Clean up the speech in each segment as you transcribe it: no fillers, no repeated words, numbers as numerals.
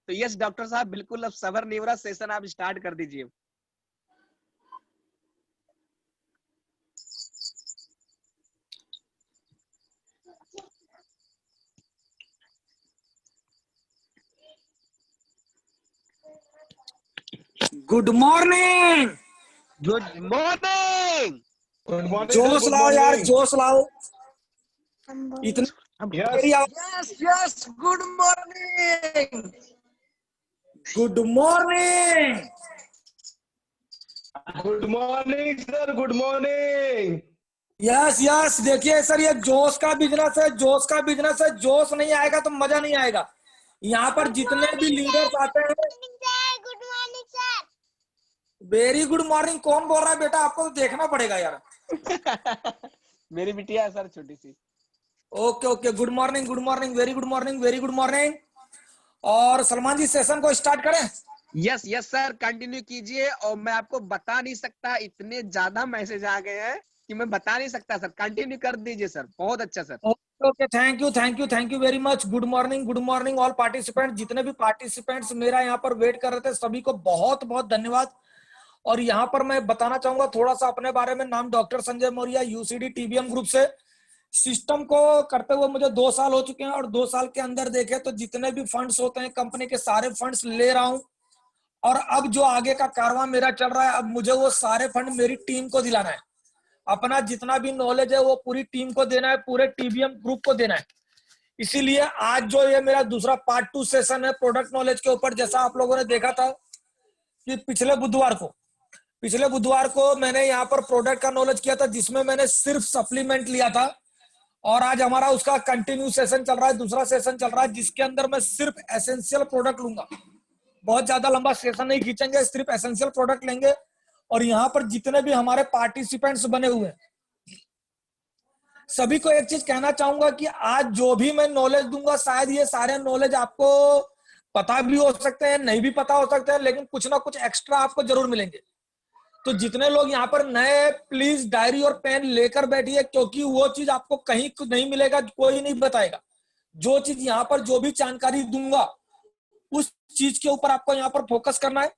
तो yes doctor साहब, बिल्कुल अब सबर नहीं हो रहा, सेशन आप स्टार्ट कर दीजिए। Good morning. Good morning. Good morning sir, जोश गुड लाओ यार, मॉर्निंग। जोश लाओ। इतनी मेरी आवाज। Yes yes, good morning. Good morning. Good morning sir, good morning. Yes yes, देखिए सर, ये जोश का बिजनेस है, जोश का बिजनेस है। जोश नहीं आएगा तो मजा नहीं आएगा। यहाँ पर जितने भी लीडर्स आते हैं। Good morning sir. Very good morning. कौन बोल रहा है बेटा? आपको तो देखना पड़ेगा यार। मेरी बिटिया है सर, छोटी सी। Okay okay, good morning, good morning, very good morning, very good morning. और सलमान जी, सेशन को स्टार्ट करें? यस यस सर, कंटिन्यू कीजिए। और मैं आपको बता नहीं सकता, इतने ज्यादा मैसेज आ गए हैं कि मैं बता नहीं सकता सर। कंटिन्यू कर दीजिए सर, बहुत अच्छा sir. Okay okay, thank you thank you thank you very much. Good morning all participant. जितने भी पार्टिसिपेंट्स मेरा यहाँ पर वेट कर रहे थे, सभी को बहुत बहुत धन्यवाद। और यहाँ पर मैं बताना चाहूंगा थोड़ा सा अपने बारे में। नाम doctor Sanjay Maurya, UCD TBM group से। सिस्टम को करते हुए मुझे 2 साल हो चुके हैं, और 2 साल के अंदर देखे तो जितने भी फंड्स होते हैं कंपनी के, सारे फंड्स ले रहा हूं। और अब जो आगे का कारवां मेरा चल रहा है, अब मुझे वो सारे फंड मेरी टीम को दिलाना है। अपना जितना भी नॉलेज है वो पूरी टीम को देना है, पूरे टीबीएम ग्रुप को देना है। इसीलिए आज जो ये मेरा दूसरा पार्ट 2 सेशन है प्रोडक्ट नॉलेज के ऊपर। जैसा आप लोगों ने देखा था कि पिछले बुधवार को मैंने यहाँ पर प्रोडक्ट का नॉलेज किया था, जिसमें मैंने सिर्फ सप्लीमेंट लिया था। और आज हमारा उसका कंटिन्यू सेशन चल रहा है, दूसरा सेशन चल रहा है, जिसके अंदर मैं सिर्फ एसेंशियल प्रोडक्ट लूंगा। बहुत ज्यादा लंबा सेशन नहीं खींचेंगे, सिर्फ एसेंशियल प्रोडक्ट लेंगे। और यहाँ पर जितने भी हमारे पार्टिसिपेंट्स बने हुए हैं, सभी को एक चीज कहना चाहूंगा कि आज जो भी मैं नॉलेज दूंगा, शायद ये सारे नॉलेज आपको पता भी हो सकते हैं, नहीं भी पता हो सकते हैं, लेकिन कुछ ना कुछ एक्स्ट्रा आपको जरूर मिलेंगे। तो जितने लोग यहाँ पर नए, प्लीज डायरी और पेन लेकर बैठिए, क्योंकि वो चीज आपको कहीं नहीं मिलेगा, कोई नहीं बताएगा। जो चीज यहाँ पर, जो भी जानकारी दूंगा, उस चीज के ऊपर आपको यहाँ पर फोकस करना है।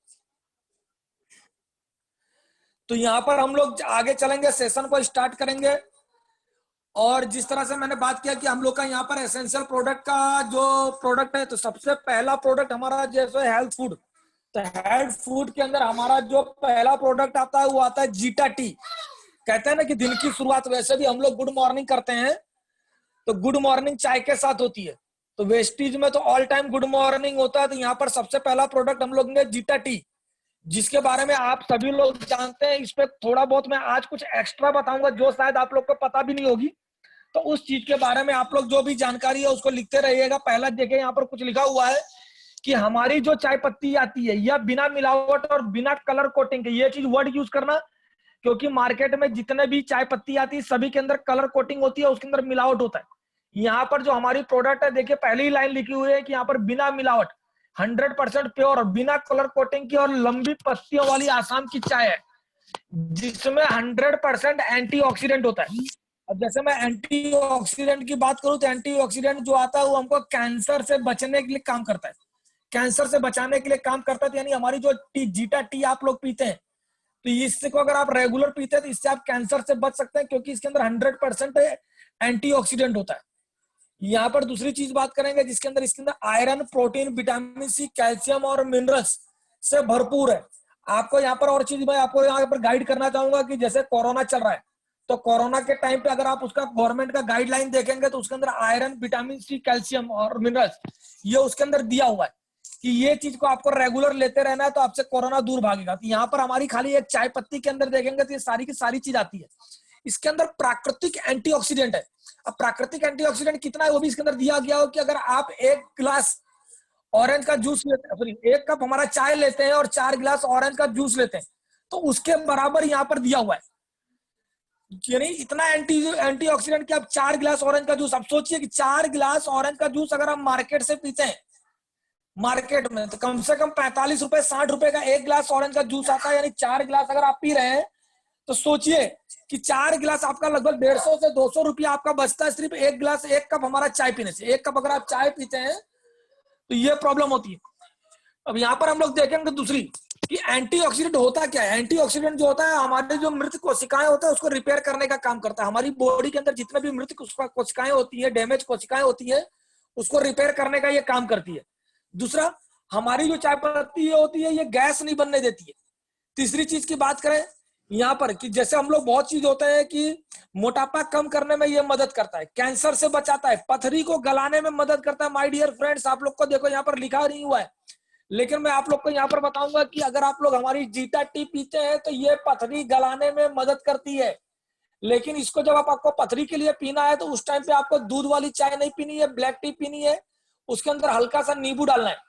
तो यहाँ पर हम लोग आगे चलेंगे, सेशन को स्टार्ट करेंगे। और जिस तरह से मैंने बात किया कि हम लोग का यहाँ पर एसेंशियल प्रोडक्ट का जो प्रोडक्ट है, तो सबसे पहला प्रोडक्ट हमारा जैसे हेल्थ फूड। तो हेल्थ फूड के अंदर हमारा जो पहला प्रोडक्ट आता है वो आता है जीटा टी। कहते हैं ना कि दिन की शुरुआत, वैसे भी हम लोग गुड मॉर्निंग करते हैं, तो गुड मॉर्निंग चाय के साथ होती है। तो वेस्टीज में तो ऑल टाइम गुड मॉर्निंग होता है। तो यहाँ पर सबसे पहला प्रोडक्ट हम लोग ने जीटा टी, जिसके बारे में आप सभी लोग जानते हैं। इस पे थोड़ा बहुत मैं आज कुछ एक्स्ट्रा बताऊंगा, जो शायद आप लोग को पता भी नहीं होगी। तो उस चीज के बारे में आप लोग जो भी जानकारी है उसको लिखते रहिएगा। पहला देखिए, यहाँ पर कुछ लिखा हुआ है कि हमारी जो चाय पत्ती आती है, यह बिना मिलावट और बिना कलर कोटिंग के, ये चीज वर्ड यूज करना, क्योंकि मार्केट में जितने भी चाय पत्ती आती है सभी के अंदर कलर कोटिंग होती है, उसके अंदर मिलावट होता है। यहाँ पर जो हमारी प्रोडक्ट है, देखिए पहली ही लाइन लिखी हुई है कि यहाँ पर बिना मिलावट, 100% प्योर, बिना कलर कोटिंग की और लंबी पत्तियों वाली आसाम की चाय है, जिसमें 100% एंटीऑक्सीडेंट होता है। अब जैसे मैं एंटीऑक्सीडेंट की बात करूं, तो एंटीऑक्सीडेंट जो आता है वो हमको कैंसर से बचने के लिए काम करता है, कैंसर से बचाने के लिए काम करता है। तो यानी हमारी जो जीटा टी आप लोग पीते हैं, तो इसको अगर आप रेगुलर पीते हैं तो इससे आप कैंसर से बच सकते हैं, क्योंकि इसके अंदर 100% एंटीऑक्सीडेंट होता है। यहाँ पर दूसरी चीज बात करेंगे, जिसके अंदर इसके अंदर iron, protein, vitamin C, calcium और मिनरल्स से भरपूर है। आपको यहाँ पर और चीज मैं आपको यहाँ पर गाइड करना चाहूंगा कि जैसे कोरोना चल रहा है, तो कोरोना के टाइम पे अगर आप उसका गवर्नमेंट का गाइडलाइन देखेंगे, तो उसके अंदर आयरन, विटामिन सी, कैल्शियम और मिनरल्स, ये उसके अंदर दिया हुआ है कि ये चीज को आपको रेगुलर लेते रहना है, तो आपसे कोरोना दूर भागेगा। तो यहाँ पर हमारी खाली एक चाय पत्ती के अंदर देखेंगे तो ये सारी की सारी चीज आती है। इसके अंदर प्राकृतिक एंटीऑक्सीडेंट है। अब प्राकृतिक एंटीऑक्सीडेंट कितना है वो भी इसके अंदर दिया गया हो कि अगर आप 1 गिलास ऑरेंज का जूस लेते हैं, सॉरी 1 कप हमारा चाय लेते हैं और 4 गिलास ऑरेंज का जूस लेते हैं, तो उसके बराबर यहाँ पर दिया हुआ है। यानी इतना एंटीऑक्सीडेंट कि आप 4 गिलास ऑरेंज का जूस, आप सोचिए कि 4 गिलास ऑरेंज का जूस अगर आप मार्केट से पीते हैं, मार्केट में तो कम से कम 45 रुपए 60 रुपए का 1 गिलास ऑरेंज का जूस आता है। यानी 4 गिलास अगर आप पी रहे हैं, तो सोचिए कि 4 गिलास आपका लगभग 150 से 200 रुपया आपका बचता है, सिर्फ 1 गिलास 1 कप हमारा चाय पीने से। 1 कप अगर आप चाय पीते हैं तो ये प्रॉब्लम होती है। अब यहाँ पर हम लोग देखेंगे दूसरी कि एंटीऑक्सीडेंट होता क्या है। एंटीऑक्सीडेंट जो होता है हमारे जो मृत कोशिकाएं होता है उसको रिपेयर करने का काम करता है। हमारी बॉडी के अंदर जितने भी मृत कोशिकाएं होती है, डैमेज कोशिकाएं होती है, उसको रिपेयर करने का ये काम करती है। दूसरा, हमारी जो चाय पत्ती होती है ये गैस नहीं बनने देती है। तीसरी चीज की बात करें यहाँ पर कि जैसे हम लोग बहुत चीज होता है कि मोटापा कम करने में ये मदद करता है, कैंसर से बचाता है, पथरी को गलाने में मदद करता है। माय डियर फ्रेंड्स, आप लोग को देखो यहाँ पर लिखा नहीं हुआ है, लेकिन मैं आप लोग को यहाँ पर बताऊंगा कि अगर आप लोग हमारी जीटा टी पीते हैं तो ये पथरी गलाने में मदद करती है। लेकिन इसको जब आपको पथरी के लिए पीना है तो उस टाइम पे आपको दूध वाली चाय नहीं पीनी है, ब्लैक टी पीनी है। उसके अंदर हल्का सा नींबू डालना है।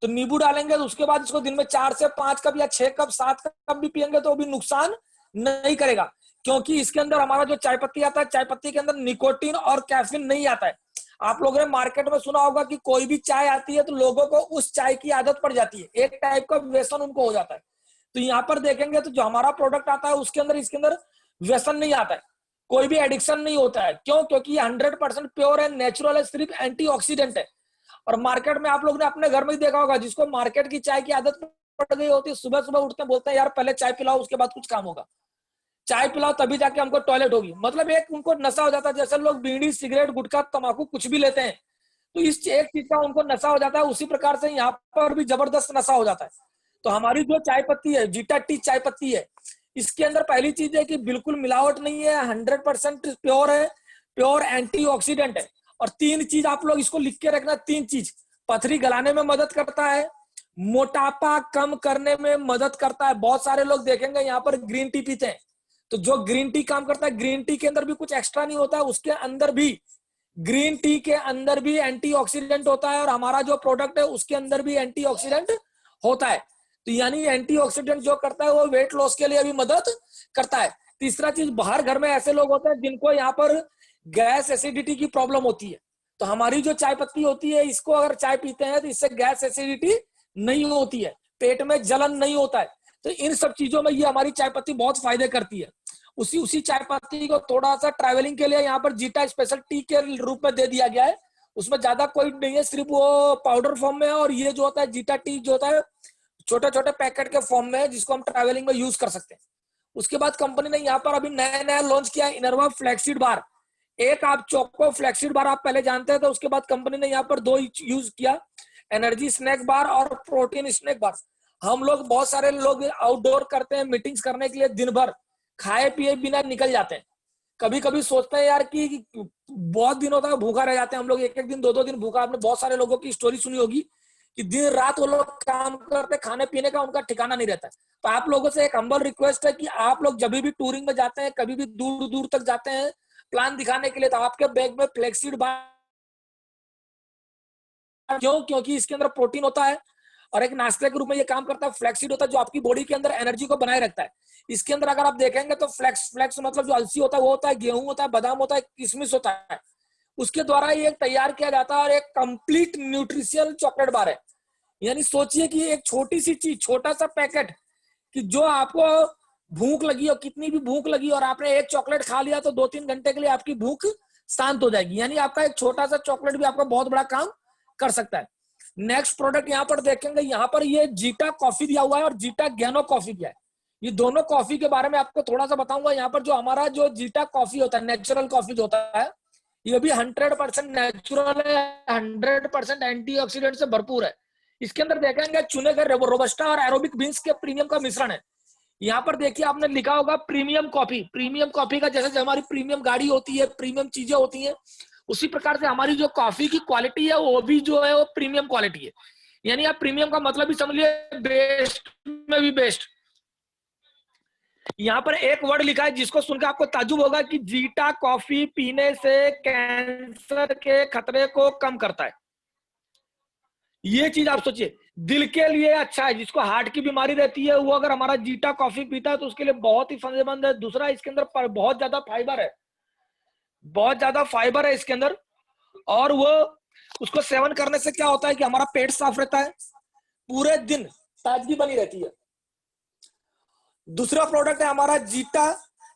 तो नींबू डालेंगे तो उसके बाद इसको दिन में 4 से 5 कप या 6 कप 7 कप भी पियेंगे तो भी नुकसान नहीं करेगा, क्योंकि इसके अंदर हमारा जो चाय पत्ती आता है, चाय पत्ती के अंदर निकोटीन और कैफीन नहीं आता है। आप लोगों ने मार्केट में सुना होगा कि कोई भी चाय आती है तो लोगों को उस चाय की आदत पड़ जाती है, एक टाइप का व्यसन उनको हो जाता है। तो यहाँ पर देखेंगे तो जो हमारा प्रोडक्ट आता है उसके अंदर, इसके अंदर व्यसन नहीं आता है, कोई भी एडिक्शन नहीं होता है। क्यों? क्योंकि ये 100% प्योर है, नेचुरल है, सिर्फ एंटीऑक्सीडेंट है। और मार्केट में आप लोग ने अपने घर में ही देखा होगा, जिसको मार्केट की चाय की आदत पड़ गई होती है, सुबह सुबह उठते बोलते हैं यार पहले चाय पिलाओ उसके बाद कुछ काम होगा, चाय पिलाओ तभी जाके हमको टॉयलेट होगी। मतलब एक उनको नशा हो जाता है। जैसे लोग बीड़ी, सिगरेट, गुटखा, तंबाकू कुछ भी लेते हैं तो इस एक चीज का उनको नशा हो जाता है, उसी प्रकार से यहाँ पर भी जबरदस्त नशा हो जाता है। तो हमारी जो चाय पत्ती है, जीटा टी चाय पत्ती है, इसके अंदर पहली चीज है कि बिल्कुल मिलावट नहीं है, 100% प्योर है, प्योर एंटीऑक्सीडेंट है। और 3 चीज आप लोग इसको लिख के रखना, 3 चीज, पथरी गलाने में मदद करता है, मोटापा कम करने में मदद करता है। बहुत सारे लोग देखेंगे यहाँ पर ग्रीन टी पीते हैं, तो जो ग्रीन टी काम करता है, ग्रीन टी के अंदर भी कुछ एक्स्ट्रा नहीं होता है, उसके अंदर भी, ग्रीन टी के अंदर भी एंटीऑक्सीडेंट होता है और हमारा जो प्रोडक्ट है उसके अंदर भी एंटीऑक्सीडेंट होता है। तो यानी एंटीऑक्सीडेंट जो करता है वो वेट लॉस के लिए भी मदद करता है। तीसरा चीज, बाहर घर में ऐसे लोग होते हैं जिनको यहाँ पर गैस एसिडिटी की प्रॉब्लम होती है, तो हमारी जो चाय पत्ती होती है इसको अगर चाय पीते हैं तो इससे गैस एसिडिटी नहीं होती है, पेट में जलन नहीं होता है। तो इन सब चीजों में ये हमारी चाय पत्ती बहुत फायदे करती है। उसी चाय पत्ती को थोड़ा सा ट्रैवलिंग के लिए यहाँ पर जीटा स्पेशल टी के रूप में दे दिया गया है। उसमें ज्यादा कोई नहीं है, सिर्फ वो पाउडर फॉर्म में है। और ये जो होता है जीटा टी जो होता है छोटे छोटे पैकेट के फॉर्म में है, जिसको हम ट्रैवलिंग में यूज कर सकते हैं। उसके बाद कंपनी ने यहाँ पर अभी नया लॉन्च किया है इनरवा फ्लैक्सीड बार। एक आप चोको फ्लैक्सीड बार आप पहले जानते थे, उसके बाद कंपनी ने यहाँ पर 2 यूज किया, एनर्जी स्नैक बार और प्रोटीन स्नैक बार। हम लोग बहुत सारे लोग आउटडोर करते हैं मीटिंग्स करने के लिए, दिन भर खाए पिए बिना निकल जाते हैं। कभी कभी सोचते हैं यार कि बहुत दिनों तक भूखा रह जाते हैं हम लोग, एक दिन 2 दिन भूखा। आपने बहुत सारे लोगों की स्टोरी सुनी होगी कि दिन रात वो लोग काम करते, खाने पीने का उनका ठिकाना नहीं रहता है। तो आप लोगों से एक हम्बल रिक्वेस्ट है कि आप लोग जब भी टूरिंग में जाते हैं, कभी भी दूर दूर तक जाते हैं प्लान दिखाने के लिए, तो आपके बैग में फ्लैक्सीड बार, क्योंकि इसके अंदर प्रोटीन होता है और एक नाश्ते के रूप में ये काम करता है। फ्लैक्सीड होता है जो आपकी बॉडी के अंदर एनर्जी को बनाए रखता है। इसके अंदर अगर आप देखेंगे तो फ्लैक्स मतलब जो अलसी होता है वो होता है, गेहूं होता है, बादाम होता है, किशमिश होता है, उसके द्वारा ये तैयार किया जाता है और एक कंप्लीट न्यूट्रिशियल चॉकलेट बार है। यानी सोचिए कि एक छोटी सी चीज, छोटा सा पैकेट, कि जो आपको भूख लगी हो, कितनी भी भूख लगी और आपने एक चॉकलेट खा लिया तो 2-3 घंटे के लिए आपकी भूख शांत हो जाएगी। यानी आपका एक छोटा सा चॉकलेट भी आपका बहुत बड़ा काम कर सकता है। नेक्स्ट प्रोडक्ट यहाँ पर देखेंगे, यहाँ पर ये जीटा कॉफी दिया हुआ है और जीटा गैनो कॉफी दिया है। ये दोनों कॉफी के बारे में आपको थोड़ा सा बताऊंगा। यहाँ पर जो हमारा जो जीटा कॉफी होता है, नेचुरल कॉफी जो होता है, ये भी 100% नेचुरल है, 100% एंटीऑक्सीडेंट से भरपूर है। इसके अंदर देखेंगे चुने गए रोबस्टा और एरोबिक बीन्स के प्रीमियम का मिश्रण है। यहाँ पर देखिए आपने लिखा होगा प्रीमियम कॉफी। प्रीमियम कॉफी का जैसे हमारी प्रीमियम गाड़ी होती है, प्रीमियम चीजें होती हैं, उसी प्रकार से हमारी जो कॉफी की क्वालिटी है वो भी जो है वो प्रीमियम क्वालिटी है। यानी आप प्रीमियम का मतलब भी समझिए बेस्ट में भी बेस्ट। यहाँ पर एक वर्ड लिखा है जिसको सुनकर आपको ताज्जुब होगा कि जीटा कॉफी पीने से कैंसर के खतरे को कम करता है। ये चीज आप सोचिए, दिल के लिए अच्छा है, जिसको हार्ट की बीमारी रहती है वो अगर हमारा जीटा कॉफी पीता है तो उसके लिए बहुत ही फायदेमंद है। दूसरा, इसके अंदर बहुत ज्यादा फाइबर है, बहुत ज्यादा फाइबर है इसके अंदर, और वो उसको सेवन करने से क्या होता है कि हमारा पेट साफ रहता है, पूरे दिन ताजगी बनी रहती है। दूसरा प्रोडक्ट है हमारा जीटा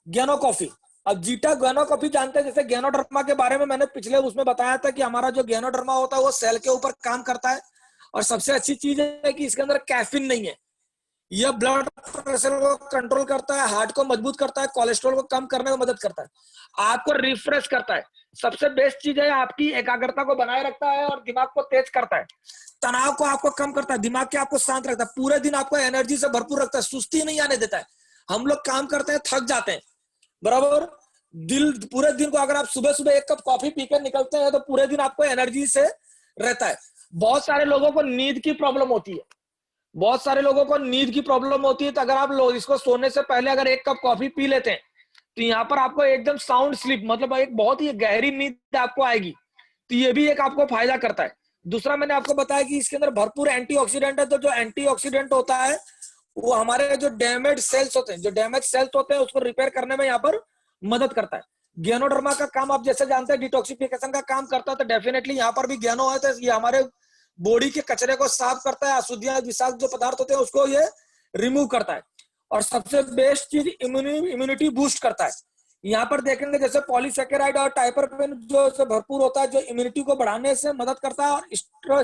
गैनो कॉफी। अब जीटा गैनो कॉफी जानते हैं, जैसे गैनोडर्मा के बारे में मैंने पिछले उसमें बताया था कि हमारा जो गैनोडर्मा होता है वो सेल के ऊपर काम करता है और सबसे अच्छी चीज है कि इसके अंदर कैफीन नहीं है। यह ब्लड प्रेशर को कंट्रोल करता है, हार्ट को मजबूत करता है, कोलेस्ट्रॉल को कम करने में मदद करता है, आपको रिफ्रेश करता है। सबसे बेस्ट चीज है आपकी एकाग्रता को बनाए रखता है और दिमाग को तेज करता है, तनाव को आपको कम करता है, दिमाग के आपको शांत रखता है, पूरे दिन आपको एनर्जी से भरपूर रखता है, सुस्ती नहीं आने देता है। हम लोग काम करते हैं, थक जाते हैं, बराबर, दिल पूरे दिन को अगर आप सुबह सुबह एक कप कॉफी पीकर निकलते हैं तो पूरे दिन आपको एनर्जी से रहता है। बहुत सारे लोगों को नींद की प्रॉब्लम होती है, बहुत सारे लोगों को नींद की प्रॉब्लम होती है, तो अगर आप लोग इसको सोने से पहले अगर एक कप कॉफी पी लेते हैं तो यहाँ पर आपको एकदम साउंड स्लीप, मतलब एक बहुत ही गहरी नींद आपको आएगी। तो ये भी एक आपको फायदा करता है। दूसरा मैंने आपको बताया कि इसके अंदर भरपूर एंटीऑक्सीडेंट है, तो जो एंटीऑक्सीडेंट होता है वो हमारे जो डैमेज सेल्स होते हैं, उसको रिपेयर करने में यहाँ पर मदद करता है। गैनोडर्मा का काम आप जैसे जानते हैं डिटॉक्सिफिकेशन का काम करता है, तो डेफिनेटली यहाँ पर भी गैनो है, तो ये हमारे बॉडी के कचरे को साफ करता है, अशुद्धियां विषाक्त जो पदार्थ होते हैं उसको ये रिमूव करता है। और सबसे बेस्ट चीज इम्यूनिटी बूस्ट करता है। यहाँ पर देखेंगे जैसे पॉलीसेकेराइड और टाइपरपेन जो भरपूर होता है, जो इम्यूनिटी को बढ़ाने से मदद करता है, और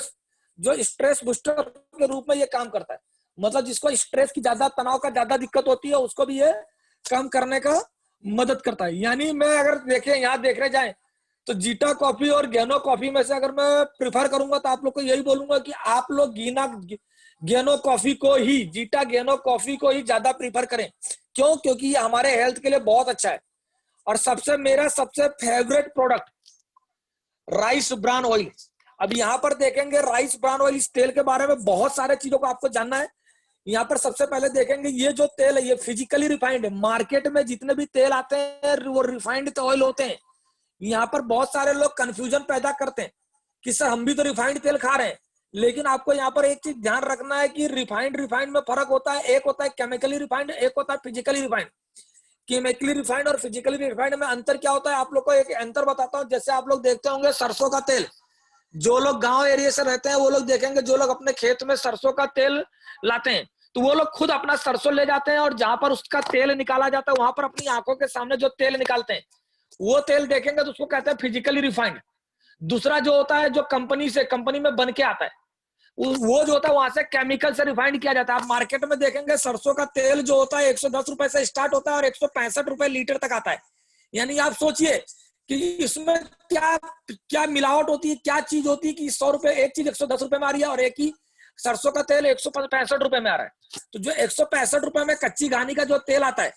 स्ट्रेस बूस्टर के रूप में ये काम करता है। मतलब जिसको स्ट्रेस की ज्यादा, तनाव का ज्यादा दिक्कत होती है उसको भी ये कम करने का मदद करता है। यानी मैं अगर देखें यहाँ देखने जाए तो जीटा कॉफी और गैनो कॉफी में से अगर मैं प्रिफर करूंगा तो आप लोग को यही बोलूंगा कि आप लोग गैनो कॉफी को ही, जीटा गैनो कॉफी को ही ज्यादा प्रिफर करें। क्यों? क्योंकि ये हमारे हेल्थ के लिए बहुत अच्छा है। और मेरा सबसे favourite product rice bran oil. अब यहाँ पर देखेंगे राइस ब्रान ऑयल, इस तेल के बारे में बहुत सारे चीजों को आपको जानना है। यहाँ पर सबसे पहले देखेंगे ये जो तेल है ये फिजिकली रिफाइंड है। मार्केट में जितने भी तेल आते हैं वो रिफाइंड ऑयल होते हैं। यहाँ पर बहुत सारे लोग कंफ्यूजन पैदा करते हैं कि सर हम भी तो रिफाइंड तेल खा रहे हैं, लेकिन आपको यहाँ पर एक चीज ध्यान रखना है कि रिफाइंड में फर्क होता है। एक होता है केमिकली रिफाइंड, एक होता है फिजिकली रिफाइंड। केमिकली रिफाइंड और फिजिकली रिफाइंड में अंतर क्या होता है, आप लोग को एक अंतर बताता हूँ। जैसे आप लोग देखते होंगे सरसों का तेल, जो लोग गांव एरिया से रहते हैं वो लोग देखेंगे, जो लोग अपने खेत में सरसों का तेल लाते हैं तो वो लोग खुद अपना सरसों ले जाते हैं और जहां पर उसका तेल निकाला जाता है वहां पर अपनी आंखों के सामने जो तेल निकालते हैं वो तेल देखेंगे तो उसको कहते हैं फिजिकली रिफाइंड। दूसरा जो होता है जो कंपनी में बन के आता है वो जो होता है वहां से केमिकल से रिफाइंड किया जाता है। आप मार्केट में देखेंगे सरसों का तेल जो होता है 110 रुपए से स्टार्ट होता है और 165 रुपए लीटर तक आता है। यानी आप सोचिए कि इसमें क्या क्या मिलावट होती है, क्या चीज होती है कि 100 रुपए एक चीज 110 रुपए में आ रही है और एक ही सरसों का तेल 165 रुपए में आ रहा है। तो जो 165 रुपए में कच्ची घानी का जो तेल आता है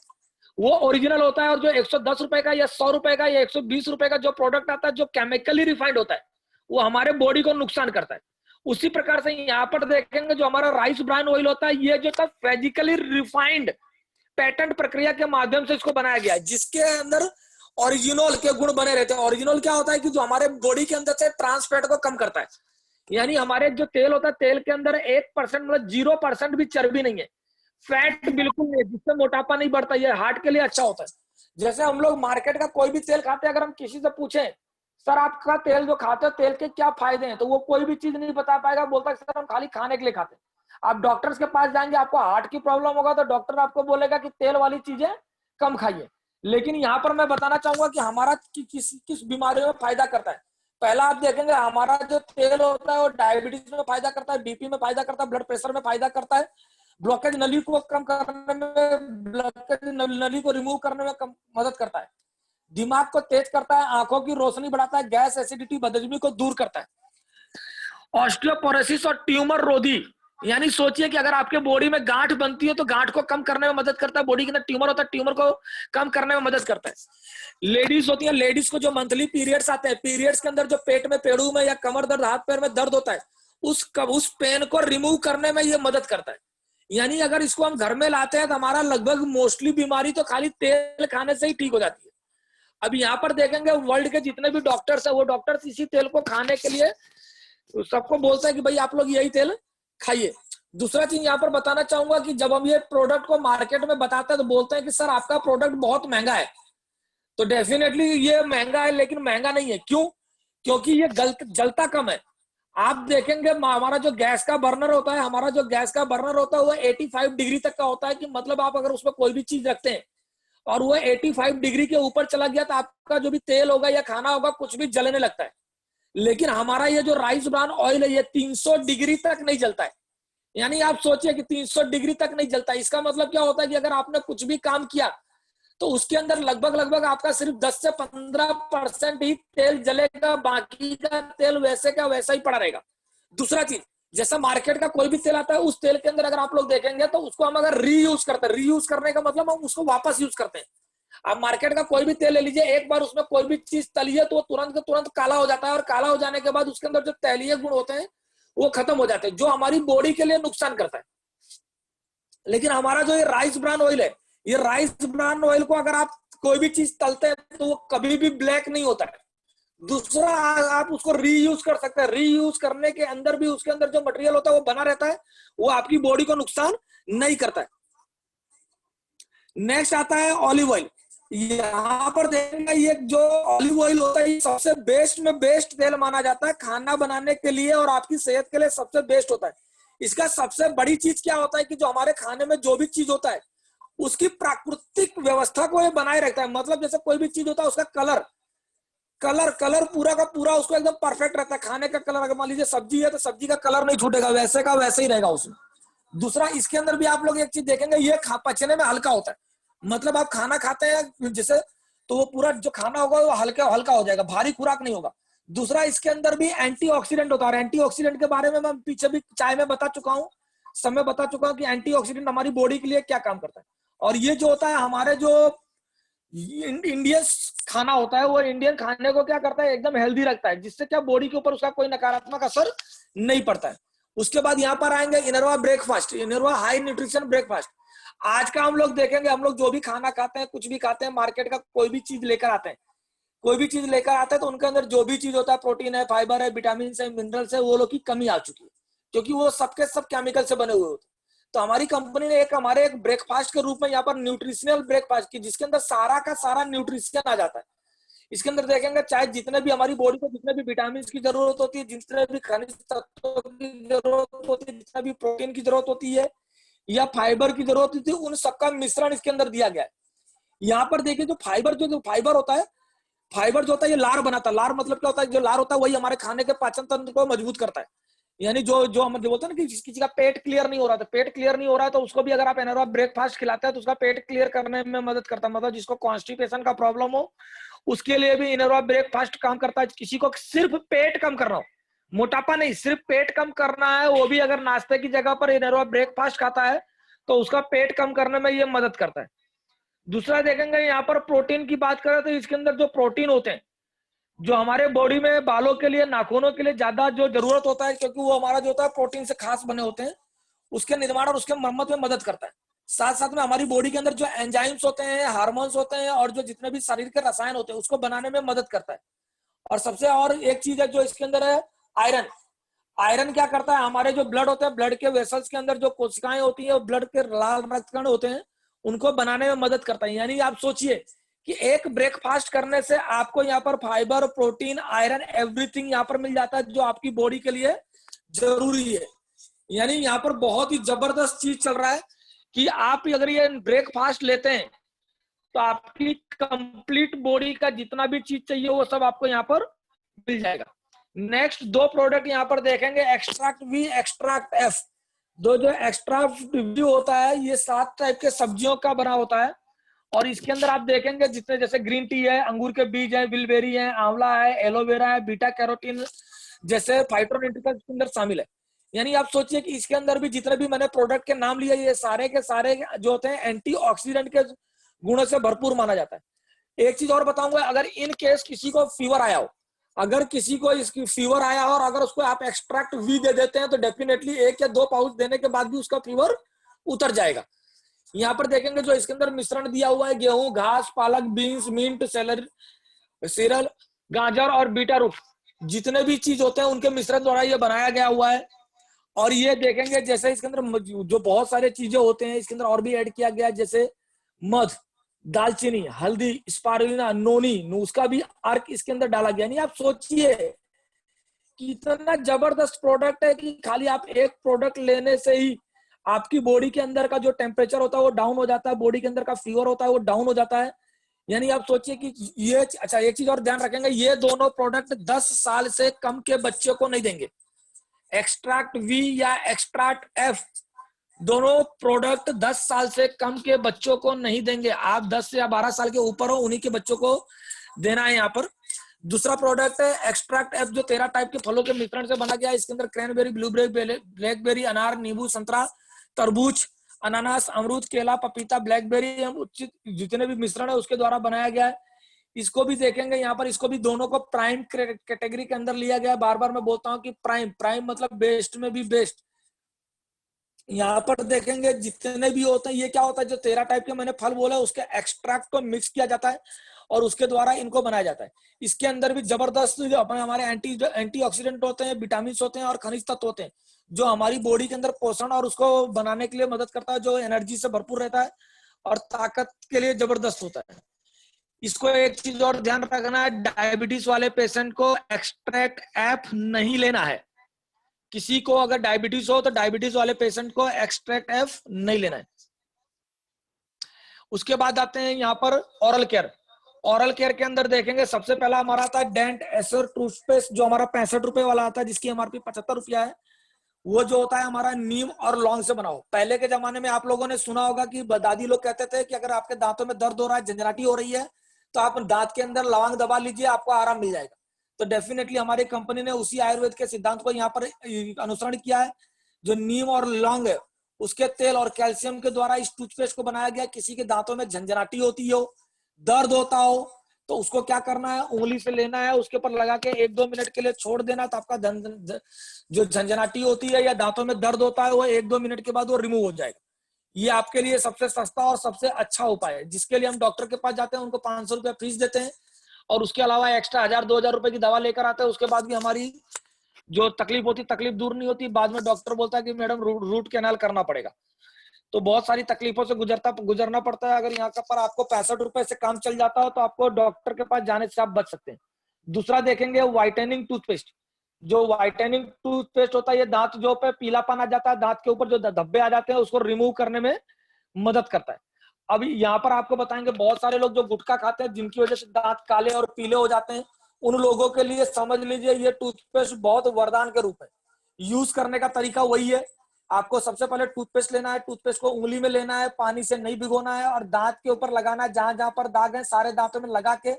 वो ओरिजिनल होता है, और जो 110 रुपए का या 100 रुपए का या 120 रुपए का जो प्रोडक्ट आता है जो केमिकली रिफाइंड होता है वो हमारे बॉडी को नुकसान करता है। उसी प्रकार से यहाँ पर देखेंगे जो हमारा राइस ब्रान ऑयल होता है ये जो था फिजिकली रिफाइंड पेटेंट प्रक्रिया के माध्यम से इसको बनाया गया है, जिसके अंदर ओरिजिनल के गुण बने रहते हैं। ओरिजिनल क्या होता है कि जो हमारे बॉडी के अंदर से ट्रांस फैट को कम करता है। यानी हमारे जो तेल होता है तेल के अंदर 1% मतलब 0% भी चर्बी नहीं है, फैट बिल्कुल नहीं है, जिससे मोटापा नहीं बढ़ता। ये हार्ट के लिए अच्छा होता है। जैसे हम लोग मार्केट का कोई भी तेल खाते हैं, अगर हम किसी से पूछें सर आपका तेल जो खाते हो तेल के क्या फायदे हैं, तो वो कोई भी चीज नहीं बता पाएगा, बोलता है सर हम खाली खाने के लिए खाते हैं। आप डॉक्टर्स के पास जाएंगे, आपको हार्ट की प्रॉब्लम होगा तो डॉक्टर आपको बोलेगा कि तेल वाली चीजें कम खाइए। लेकिन यहाँ पर मैं बताना चाहूंगा कि हमारा किस बीमारियों में फायदा करता है। पहला आप देखेंगे हमारा जो तेल होता है वो डायबिटीज में फायदा करता है, बीपी में फायदा करता है, ब्लड प्रेशर में फायदा करता है, ब्लॉकेज नली को कम करने में, ब्लॉकेज नली को रिमूव करने में मदद करता है, दिमाग को तेज करता है, आंखों की रोशनी बढ़ाता है, गैस एसिडिटी बदहजमी को दूर करता है, ऑस्टियोपोरोसिस और ट्यूमर रोधी। यानी सोचिए कि अगर आपके बॉडी में गांठ बनती है तो गांठ को कम करने में मदद करता है, बॉडी के अंदर ट्यूमर होता है ट्यूमर को कम करने में मदद करता है। लेडीज होती है, लेडीज को जो मंथली पीरियड्स आते हैं, पीरियड्स के अंदर जो पेट में, पेड़ू में या कमर दर्द, हाथ पैर में दर्द होता है उस पेन को रिमूव करने में ये मदद करता है। यानी अगर इसको हम घर में लाते हैं तो हमारा लगभग मोस्टली बीमारी तो खाली तेल खाने से ही ठीक हो जाती है। अब यहाँ पर देखेंगे वर्ल्ड के जितने भी डॉक्टर्स है वो डॉक्टर्स इसी तेल को खाने के लिए सबको बोलते हैं कि भाई आप लोग यही तेल खाइए। दूसरा चीज यहाँ पर बताना चाहूंगा कि जब हम ये प्रोडक्ट को मार्केट में बताते हैं तो बोलते हैं कि सर आपका प्रोडक्ट बहुत महंगा है। तो डेफिनेटली ये महंगा है, लेकिन महंगा नहीं है। क्यों? क्योंकि ये जलता कम है। आप देखेंगे हमारा जो गैस का बर्नर होता है, वो 85 डिग्री तक का होता है, कि मतलब आप अगर उसमें कोई भी चीज रखते हैं और वो 85 डिग्री के ऊपर चला गया तो आपका जो भी तेल होगा या खाना होगा कुछ भी जलने लगता है। लेकिन हमारा ये जो राइस ब्रान ऑयल है ये 300 डिग्री तक नहीं जलता है। यानी आप सोचिए कि 300 डिग्री तक नहीं जलता है। इसका मतलब क्या होता है कि अगर आपने कुछ भी काम किया तो उसके अंदर लगभग आपका सिर्फ 10 से 15% ही तेल जलेगा, बाकी का तेल वैसे का वैसा ही पड़ा रहेगा। दूसरा चीज, जैसा मार्केट का कोई भी तेल आता है उस तेल के अंदर अगर आप लोग देखेंगे तो उसको हम अगर रीयूज करते हैं, रीयूज करने का मतलब हम उसको वापस यूज करते हैं। आप मार्केट का कोई भी तेल ले लीजिए, एक बार उसमें कोई भी चीज तलिए तो वो तुरंत के तुरंत काला हो जाता है, और काला हो जाने के बाद उसके अंदर जो तैलीय गुण होते हैं वो खत्म हो जाते हैं, जो हमारी बॉडी के लिए नुकसान करता है। लेकिन हमारा जो ये राइस ब्रान ऑयल है, ये राइस ब्रान ऑयल को अगर आप कोई भी चीज तलते हैं तो वो कभी भी ब्लैक नहीं होता है। दूसरा, आप उसको रीयूज कर सकते हैं। रीयूज करने के अंदर भी उसके अंदर जो मटेरियल होता है वो बना रहता है, वो आपकी बॉडी को नुकसान नहीं करता है। नेक्स्ट आता है ऑलिव ऑयल। यहाँ पर देखेंगे ये जो ऑलिव ऑयल होता है ये सबसे बेस्ट में बेस्ट तेल माना जाता है खाना बनाने के लिए, और आपकी सेहत के लिए सबसे बेस्ट होता है। इसका सबसे बड़ी चीज क्या होता है कि जो हमारे खाने में जो भी चीज होता है उसकी प्राकृतिक व्यवस्था को ये बनाए रखता है। मतलब जैसे कोई भी चीज होता है उसका कलर पूरा का पूरा उसको एकदम परफेक्ट रहता है। खाने का कलर, अगर मान लीजिए सब्जी है तो सब्जी का कलर नहीं छूटेगा, वैसे का वैसे ही रहेगा उसमें। दूसरा, इसके अंदर भी आप लोग एक चीज देखेंगे, ये पचने में हल्का होता है। मतलब आप खाना खाते हैं जैसे, तो वो पूरा जो खाना होगा वो हल्का हो जाएगा, भारी खुराक नहीं होगा। दूसरा, इसके अंदर भी एंटीऑक्सीडेंट होता है। एंटीऑक्सीडेंट के बारे में मैं पीछे भी चाय में बता चुका हूँ, समय बता चुका हूँ कि एंटीऑक्सीडेंट हमारी बॉडी के लिए क्या काम करता है। और ये जो होता है हमारे जो इंडियन खाना होता है वो इंडियन खाने को क्या करता है, एकदम हेल्दी रखता है, जिससे क्या बॉडी के ऊपर उसका कोई नकारात्मक असर नहीं पड़ता है। उसके बाद यहाँ पर आएंगे Inarwa breakfast, Inarwa high nutrition breakfast. आज का हम लोग देखेंगे, हम लोग जो भी खाना खाते हैं, कुछ भी खाते हैं, मार्केट का कोई भी चीज लेकर आते हैं, तो उनके अंदर जो भी चीज होता है, प्रोटीन है, फाइबर है, विटामिन है, मिनरल्स है, वो लोग की कमी आ चुकी है, क्योंकि वो सबके सब केमिकल से बने हुए होते हैं। तो हमारी कंपनी ने हमारे एक ब्रेकफास्ट के रूप में यहाँ पर न्यूट्रिशनल ब्रेकफास्ट की, जिसके अंदर सारा का सारा न्यूट्रिशन आ जाता है। इसके अंदर देखेंगे चाहे जितने भी हमारी बॉडी को जितने भी विटामिन की जरूरत होती है, जितने भी खनिज तत्वों की जरूरत होती है, जितना भी प्रोटीन की जरूरत होती है या फाइबर की जरूरत होती है, उन सबका मिश्रण इसके अंदर दिया गया है। यहाँ पर देखिए जो फाइबर होता है, फाइबर जो होता है ये लार बनाता है। लार मतलब क्या होता है, जो लार होता है वही हमारे खाने के पाचन तंत्र को मजबूत करता है। यानी जो हम बोलते हैं ना कि किसी का पेट क्लियर नहीं हो रहा, तो पेट क्लियर नहीं हो रहा है तो उसको भी अगर आप एनरोब ब्रेकफास्ट खिलाते हैं तो उसका पेट क्लियर करने में मदद करता है। मतलब जिसको कॉन्स्टिपेशन का प्रॉब्लम हो उसके लिए भी इनरोब ब्रेकफास्ट काम करता है। किसी को सिर्फ पेट कम करना हो, मोटापा नहीं, सिर्फ पेट कम करना है, वो भी अगर नाश्ते की जगह पर इनरोब ब्रेकफास्ट खाता है तो उसका पेट कम करने में ये मदद करता है। दूसरा देखेंगे यहाँ पर प्रोटीन की बात करें तो इसके अंदर जो प्रोटीन होते हैं, जो हमारे बॉडी में बालों के लिए, नाखूनों के लिए ज्यादा जो जरूरत होता है, क्योंकि वो हमारा जो होता है प्रोटीन से खास बने होते हैं, उसके निर्माण और उसके मरम्मत में मदद करता है। साथ साथ में हमारी बॉडी के अंदर जो एंजाइम्स होते हैं, हार्मोन्स होते हैं और जो जितने भी शरीर के रसायन होते हैं उसको बनाने में मदद करता है। और सबसे और एक चीज है जो इसके अंदर है, आयरन। आयरन क्या करता है, हमारे जो ब्लड होते हैं, ब्लड के वेसल्स के अंदर जो कोशिकाएं होती है, ब्लड के लाल रक्त कण होते हैं, उनको बनाने में मदद करता है। यानी आप सोचिए कि एक ब्रेकफास्ट करने से आपको यहाँ पर फाइबर, प्रोटीन, आयरन, एवरीथिंग यहाँ पर मिल जाता है जो आपकी बॉडी के लिए जरूरी है। यानी यहाँ पर बहुत ही जबरदस्त चीज चल रहा है कि आप अगर ये ब्रेकफास्ट लेते हैं तो आपकी कंप्लीट बॉडी का जितना भी चीज चाहिए वो सब आपको यहाँ पर मिल जाएगा। नेक्स्ट दो प्रोडक्ट यहाँ पर देखेंगे, एक्सट्रैक्ट वी, एक्सट्रैक्ट एफ। जो एक्सट्रैक्ट वी होता है ये 7 टाइप के सब्जियों का बना होता है, और इसके अंदर आप देखेंगे जितने जैसे ग्रीन टी है, अंगूर के बीज है, बिलबेरी है, आंवला है, एलोवेरा है, बीटा कैरोटीन जैसे फाइटोन्यूट्रिएंट्स इसके अंदर शामिल है। यानी आप सोचिए कि इसके अंदर भी जितने भी मैंने प्रोडक्ट के नाम लिए ये सारे के सारे जो होते हैं एंटीऑक्सीडेंट के गुणों से भरपूर माना जाता है। एक चीज और बताऊंगा, अगर इन केस किसी को फीवर आया हो, अगर किसी को इसकी फीवर आया हो और अगर उसको आप एक्सट्रैक्ट वी दे देते हैं तो डेफिनेटली 1 या 2 पाउच देने के बाद भी उसका फीवर उतर जाएगा। यहाँ पर देखेंगे जो इसके अंदर मिश्रण दिया हुआ है, गेहूं, घास, पालक, बीन्स, मिंट, सीरल, गाजर और बीटा रूट, जितने भी चीज होते हैं उनके मिश्रण द्वारा ये बनाया गया हुआ है। और ये देखेंगे जैसे इसके अंदर जो बहुत सारे चीजें होते हैं इसके अंदर और भी ऐड किया गया है, जैसे मध, दालचीनी, हल्दी, स्पारुलिना, नोनी, उसका भी अर्क इसके अंदर डाला गया। नहीं आप सोचिए कितना जबरदस्त प्रोडक्ट है कि खाली आप एक प्रोडक्ट लेने से ही आपकी बॉडी के अंदर का जो टेम्परेचर होता है वो डाउन हो जाता है, बॉडी के अंदर का फीवर होता है वो डाउन हो जाता है। यानी आप सोचिए कि ये अच्छा, एक चीज और ध्यान रखेंगे, ये दोनों प्रोडक्ट 10 साल से कम के बच्चे को नहीं देंगे। एक्सट्रैक्ट वी या एक्सट्रैक्ट एफ दोनों प्रोडक्ट 10 साल से कम के बच्चों को नहीं देंगे। आप 10 या 12 साल के ऊपर हो, उन्हीं के बच्चों को देना है यहाँ पर। दूसरा प्रोडक्ट है एक्सट्रैक्ट एफ, जो 13 टाइप के फलों के मिश्रण से बना गया है। इसके अंदर क्रैनबेरी, ब्लूबेरी, ब्लैकबेरी, अनार, नींबू, संतरा, तरबूज, अनानास, अमरूद, केला, पपीता, ब्लैकबेरी, जितने भी मिश्रण है उसके द्वारा बनाया गया है। इसको भी देखेंगे यहाँ पर, इसको भी दोनों को प्राइम कैटेगरी के अंदर लिया गया। बार बार मैं बोलता हूँ कि प्राइम, प्राइम मतलब बेस्ट में भी बेस्ट। यहाँ पर देखेंगे जितने भी होते हैं, ये क्या होता है, जो 13 टाइप के मैंने फल बोला उसके एक्सट्रैक्ट को मिक्स किया जाता है और उसके द्वारा इनको बनाया जाता है। इसके अंदर भी जबरदस्त जो अपने हमारे एंटीऑक्सीडेंट होते हैं, विटामिन होते हैं और खनिज तत्व होते हैं, जो हमारी बॉडी के अंदर पोषण और उसको बनाने के लिए मदद करता है, जो एनर्जी से भरपूर रहता है और ताकत के लिए जबरदस्त होता है। इसको एक चीज और ध्यान रखना है, डायबिटीज वाले पेशेंट को एक्सट्रैक्ट एफ नहीं लेना है। किसी को अगर डायबिटीज हो तो डायबिटीज वाले पेशेंट को एक्सट्रैक्ट एफ नहीं लेना है। उसके बाद आते हैं यहाँ पर ओरल केयर। ओरल केयर के अंदर देखेंगे सबसे पहला हमारा आता है डेंट एश्योर टूथपेस्ट, जो हमारा 65 रुपए वाला आता है, जिसकी एमआरपी 75 रुपया है। वो जो होता है हमारा नीम और लौंग से बना हो। पहले के जमाने में आप लोगों ने सुना होगा कि दादी लोग कहते थे कि अगर आपके दांतों में दर्द हो रहा है, झंझनाटी हो रही है, तो आप दांत के अंदर लौंग दबा लीजिए, आपको आराम मिल जाएगा। तो डेफिनेटली हमारी कंपनी ने उसी आयुर्वेद के सिद्धांत को यहाँ पर अनुसरण किया है। जो नीम और लौंग है उसके तेल और कैल्शियम के द्वारा इस टूथपेस्ट को बनाया गया। किसी के दांतों में झंझनाटी होती हो, दर्द होता हो, तो उसको क्या करना है, उंगली से लेना है, उसके ऊपर लगा के 1-2 मिनट के लिए छोड़ देना, तो आपका जो झंझनाटी होती है या दांतों में दर्द होता है वो 1-2 मिनट के बाद वो रिमूव हो जाएगा। ये आपके लिए सबसे सस्ता और सबसे अच्छा उपाय है, जिसके लिए हम डॉक्टर के पास जाते हैं, उनको 500 रुपया फीस देते हैं और उसके अलावा एक्स्ट्रा 1000-2000 रुपए की दवा लेकर आते हैं। उसके बाद भी हमारी जो तकलीफ होती, तकलीफ दूर नहीं होती। बाद में डॉक्टर बोलता है कि मैडम रूट कैनाल करना पड़ेगा। तो बहुत सारी तकलीफों से गुजरना पड़ता है। अगर यहाँ पर आपको 65 रुपए से काम चल जाता हो तो आपको डॉक्टर के पास जाने से आप बच सकते हैं। दूसरा देखेंगे व्हाइटनिंग टूथपेस्ट। जो व्हाइटनिंग टूथपेस्ट होता है, ये दांत जो पे पीलापन आ जाता है, दांत के ऊपर जो धब्बे आ जाते हैं, उसको रिमूव करने में मदद करता है। अभी यहाँ पर आपको बताएंगे, बहुत सारे लोग जो गुटखा खाते हैं, जिनकी वजह से दांत काले और पीले हो जाते हैं, उन लोगों के लिए समझ लीजिए ये टूथपेस्ट बहुत वरदान के रूप है। यूज करने का तरीका वही है, आपको सबसे पहले टूथपेस्ट लेना है, टूथपेस्ट को उंगली में लेना है, पानी से नहीं भिगोना है और दांत के ऊपर लगाना है। जहां जहां पर दाग है सारे दांतों में लगा के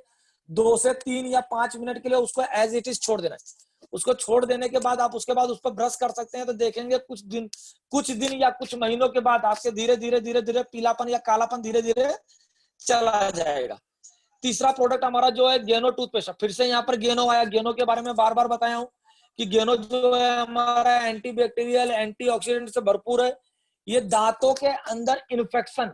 2 से 3 या 5 मिनट के लिए उसको एज इट इज छोड़ देना है। उसको छोड़ देने के बाद आप उसके बाद उस पर ब्रश कर सकते हैं। तो देखेंगे कुछ दिन या कुछ महीनों के बाद आपके धीरे धीरे पीलापन या कालापन धीरे धीरे चला जाएगा। तीसरा प्रोडक्ट हमारा जो है गेनो टूथपेस्ट। फिर से यहाँ पर गेनो आया। गेनो के बारे में बार बार बताया हूँ कि गेनो जो है हमारा एंटीबैक्टीरियल, एंटीऑक्सीडेंट से भरपूर है। ये दांतों के अंदर इन्फेक्शन,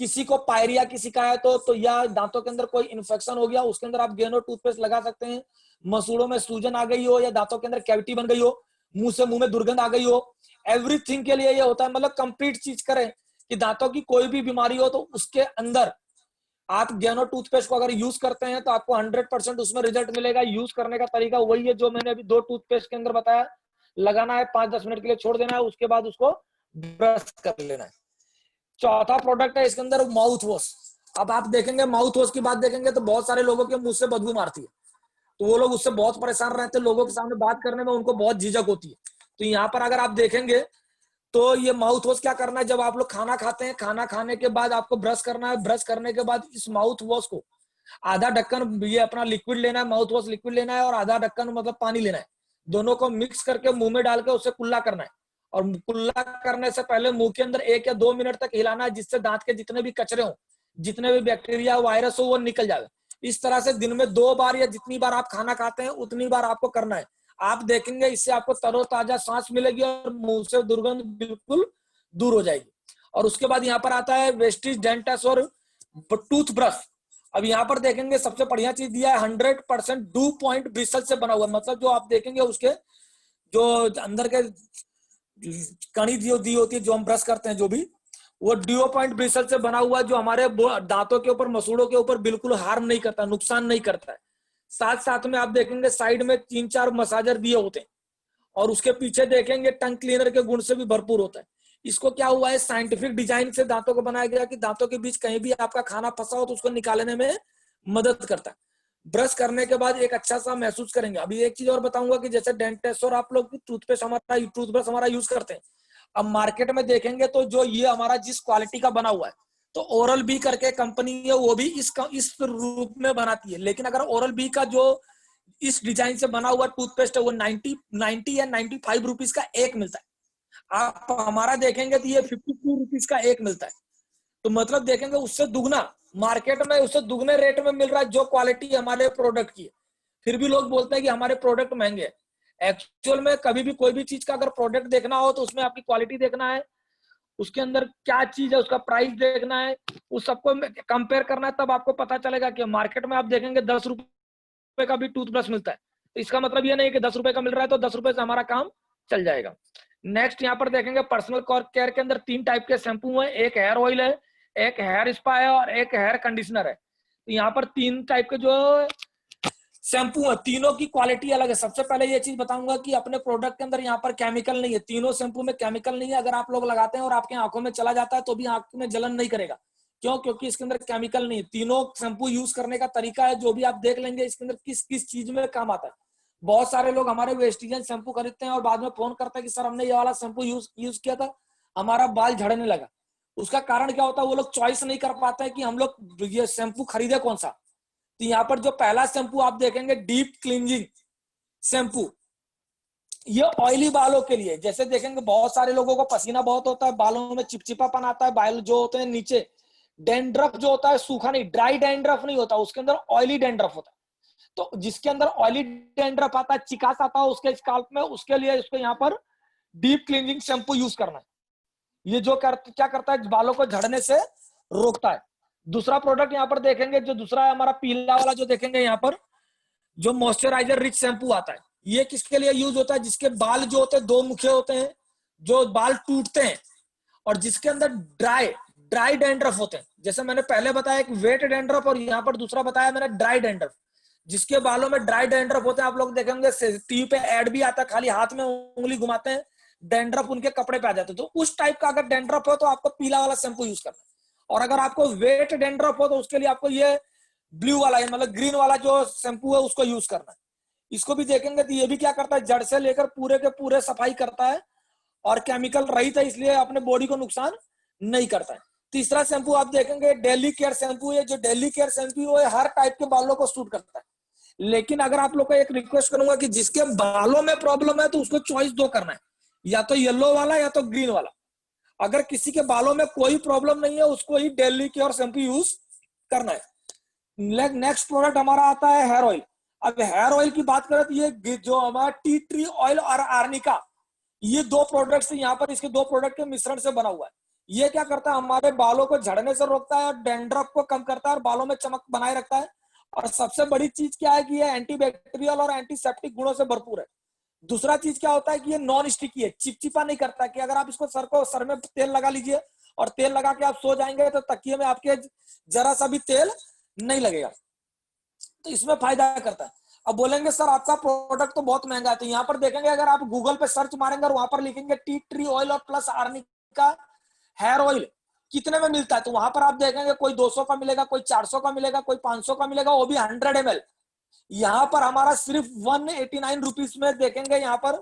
किसी को पायरिया की शिकायत हो तो या दांतों के अंदर कोई इन्फेक्शन हो गया, उसके अंदर आप गेनो टूथपेस्ट लगा सकते हैं। मसूड़ों में सूजन आ गई हो या दांतों के अंदर कैविटी बन गई हो, मुंह में दुर्गंध आ गई हो, एवरीथिंग के लिए ये होता है। मतलब कंप्लीट चीज करें कि दांतों की कोई भी बीमारी हो तो उसके अंदर आप गेनो टूथपेस्ट को अगर यूज करते हैं तो आपको 100% उसमें रिजल्ट मिलेगा। यूज करने का तरीका वही है जो मैंने अभी 2 टूथपेस्ट के अंदर बताया। लगाना है, 5-10 मिनट के लिए छोड़ देना है, उसके बाद उसको ब्रश कर लेना है। चौथा प्रोडक्ट है इसके अंदर माउथ वॉश। अब आप देखेंगे माउथ वॉश की बात देखेंगे तो बहुत सारे लोगों के मुंह से बदबू मारती है, तो वो लोग उससे बहुत परेशान रहते हैं। लोगों के सामने बात करने में उनको बहुत झिझक होती है। तो यहाँ पर अगर आप देखेंगे तो ये माउथ वॉश क्या करना है, जब आप लोग खाना खाते हैं, खाना खाने के बाद आपको ब्रश करना है। ब्रश करने के बाद इस माउथ वॉश को आधा ढक्कन ये अपना लिक्विड लेना है, माउथ वॉश लिक्विड लेना है और आधा ढक्कन मतलब पानी लेना है। दोनों को मिक्स करके मुंह में डाल के उससे कुल्ला करना है। और कुल्ला करने से पहले मुंह के अंदर 1 या 2 मिनट तक हिलाना है, जिससे दांत के जितने भी कचरे हो, जितने भी बैक्टीरिया वायरस हो, वो निकल जाए। इस तरह से दिन में 2 बार या जितनी बार आप खाना खाते हैं उतनी बार आपको करना है। आप देखेंगे इससे आपको तरोताजा सांस मिलेगी और मुंह से दुर्गंध बिल्कुल दूर हो जाएगी। और उसके बाद यहाँ पर आता है वेस्टिज डेंटस और टूथ ब्रश। अब यहाँ पर देखेंगे सबसे बढ़िया चीज दिया है 100% डू पॉइंट ब्रिसल से बना हुआ। मतलब जो आप देखेंगे उसके जो अंदर के कणी दी होती है जो हम ब्रश करते हैं, जो भी वो ड्यू पॉइंट ब्रिसल से बना हुआ, जो हमारे दांतों के ऊपर, मसूड़ों के ऊपर बिल्कुल हार्म नहीं करता, नुकसान नहीं करता है। साथ साथ में आप देखेंगे साइड में 3-4 मसाजर दिए होते हैं और उसके पीछे देखेंगे टंग क्लीनर के गुण से भी भरपूर होता है। इसको क्या हुआ है, साइंटिफिक डिजाइन से दांतों को बनाया गया कि दांतों के बीच कहीं भी आपका खाना फंसा हो तो उसको निकालने में मदद करता है। ब्रश करने के बाद एक अच्छा सा महसूस करेंगे। अभी एक चीज और बताऊंगा कि जैसे डेंटिस्ट और आप लोग टूथपेस्ट हमारा टूथब्रश हमारा यूज करते हैं, अब मार्केट में देखेंगे तो जो ये हमारा जिस क्वालिटी का बना हुआ है, तो ओरल बी करके कंपनी है, वो भी इस रूप में बनाती है। लेकिन अगर ओरल बी का जो इस डिजाइन से बना हुआ टूथपेस्ट है वो 90 या 95 रुपीज का एक मिलता है। आप हमारा देखेंगे तो ये 52 रुपीज का एक मिलता है। तो मतलब देखेंगे उससे दुगना मार्केट में, उससे दुगने रेट में मिल रहा है जो क्वालिटी हमारे प्रोडक्ट की है। फिर भी लोग बोलते हैं कि हमारे प्रोडक्ट महंगे हैं। एक्चुअल में कभी भी कोई भी चीज का अगर प्रोडक्ट देखना हो तो उसमें आपकी क्वालिटी देखना है, उसके अंदर क्या चीज है, उसका प्राइस देखना है, उस सबको कंपेयर करना है, तब आपको पता चलेगा कि मार्केट में आप देखेंगे 10 रुपए का भी टूथब्रश मिलता है। तो इसका मतलब ये नहीं कि 10 रुपए का मिल रहा है तो 10 रुपए से हमारा काम चल जाएगा। नेक्स्ट यहाँ पर देखेंगे पर्सनल केयर के अंदर 3 टाइप के शैम्पू है, एक हेयर ऑयल है, एक हेयर स्पा है और एक हेयर कंडीशनर है। तो यहाँ पर 3 टाइप के जो शैम्पू है, तीनों की क्वालिटी अलग है। सबसे पहले ये चीज बताऊंगा कि अपने प्रोडक्ट के अंदर यहाँ पर केमिकल नहीं है, तीनों शैम्पू में केमिकल नहीं है। अगर आप लोग लगाते हैं और आपके आंखों में चला जाता है तो भी आंख में जलन नहीं करेगा। क्यों? क्योंकि इसके अंदर केमिकल नहीं है। तीनों शैम्पू यूज करने का तरीका है, जो भी आप देख लेंगे इसके अंदर किस किस चीज में काम आता है। बहुत सारे लोग हमारे वेस्टिजन शैम्पू खरीदते हैं और बाद में फोन करते हैं कि सर हमने ये वाला शैम्पू यूज किया था, हमारा बाल झड़ने लगा। उसका कारण क्या होता है? वो लोग चॉइस नहीं कर पाते हैं कि हम लोग ये शैम्पू खरीदे कौन सा। तो यहाँ पर जो पहला शैम्पू आप देखेंगे डीप क्लींजिंग शैम्पू, ये ऑयली बालों के लिए। जैसे देखेंगे बहुत सारे लोगों को पसीना बहुत होता है, बालों में चिपचिपापन आता है, बाल जो होते हैं नीचे डैंड्रफ जो होता है, सूखा नहीं, ड्राई डैंड्रफ नहीं होता, उसके अंदर ऑयली डैंड्रफ होता है। तो जिसके अंदर ऑयली डैंड्रफ आता है, चिकास आता है उसके स्काल्प में, उसके लिए इसको यहाँ पर डीप क्लींजिंग शैम्पू यूज करना है। ये जो क्या करता है, बालों को झड़ने से रोकता है। दूसरा प्रोडक्ट यहाँ पर देखेंगे, जो दूसरा है हमारा पीला वाला, जो देखेंगे यहाँ पर जो मॉइस्चराइजर रिच शैम्पू आता है, ये किसके लिए यूज होता है? जिसके बाल जो होते हैं 2 मुखे होते हैं, जो बाल टूटते हैं और जिसके अंदर ड्राई डैंड्रफ होते हैं। जैसे मैंने पहले बताया एक वेट डैंड्रफ और यहाँ पर दूसरा बताया मैंने ड्राई डैंड्रफ। जिसके बालों में ड्राई डैंड्रफ होते हैं, आप लोग देखेंगे टीवी पे एड भी आता है, खाली हाथ में उंगली घुमाते हैं, डैंड्रफ उनके कपड़े पे आ जाते हैं। तो उस टाइप का अगर डैंड्रफ हो तो आपको पीला वाला शैम्पू यूज करना है। और अगर आपको वेट डैंड्रफ हो तो उसके लिए आपको ये ब्लू वाला, मतलब ग्रीन वाला जो शैम्पू है उसको यूज करना है। इसको भी देखेंगे तो ये भी क्या करता है, जड़ से लेकर पूरे के पूरे सफाई करता है और केमिकल रहित है, इसलिए अपने बॉडी को नुकसान नहीं करता है। तीसरा शैम्पू आप देखेंगे डेली केयर शैम्पू है। जो डेली केयर शैम्पू है हर टाइप के बालों को सूट करता है। लेकिन अगर आप लोग को एक रिक्वेस्ट करूंगा कि जिसके बालों में प्रॉब्लम है तो उसको चॉइस 2 करना है, या तो येलो वाला या तो ग्रीन वाला। अगर किसी के बालों में कोई प्रॉब्लम नहीं है उसको ही डेली केयर शैम्पू यूज करना है। नेक्स्ट प्रोडक्ट हमारा आता है हेयर ऑयल। अब हेयर ऑयल की बात करें तो ये जो हमारा टी ट्री ऑयल और आर्निका, ये 2 प्रोडक्ट्स यहाँ पर, इसके 2 प्रोडक्ट के मिश्रण से बना हुआ है। ये क्या करता है, हमारे बालों को झड़ने से रोकता है, डैंड्रफ को कम करता है और बालों में चमक बनाए रखता है। और सबसे बड़ी चीज क्या है कि ये एंटीबैक्टीरियल और एंटीसेप्टिक गुणों से भरपूर है। दूसरा चीज क्या होता है कि ये नॉन स्टिकी है, चिपचिपा नहीं करता। कि अगर आप इसको सर में तेल लगा लीजिए और तेल लगा के आप सो जाएंगे तो तकिए में आपके जरा सा भी तेल नहीं लगेगा। तो इसमें फायदा करता है। अब बोलेंगे सर आपका प्रोडक्ट तो बहुत महंगा है, तो यहाँ पर देखेंगे अगर आप गूगल पे सर्च मारेंगे और वहां पर लिखेंगे टी ट्री ऑयल और प्लस आर्निका हेयर ऑयल कितने में मिलता है, तो वहां पर आप देखेंगे कोई 200 का मिलेगा, कोई 400 का मिलेगा, कोई 500 का मिलेगा, वो भी 100 ml। यहाँ पर हमारा सिर्फ 189 रुपीज में देखेंगे, यहाँ पर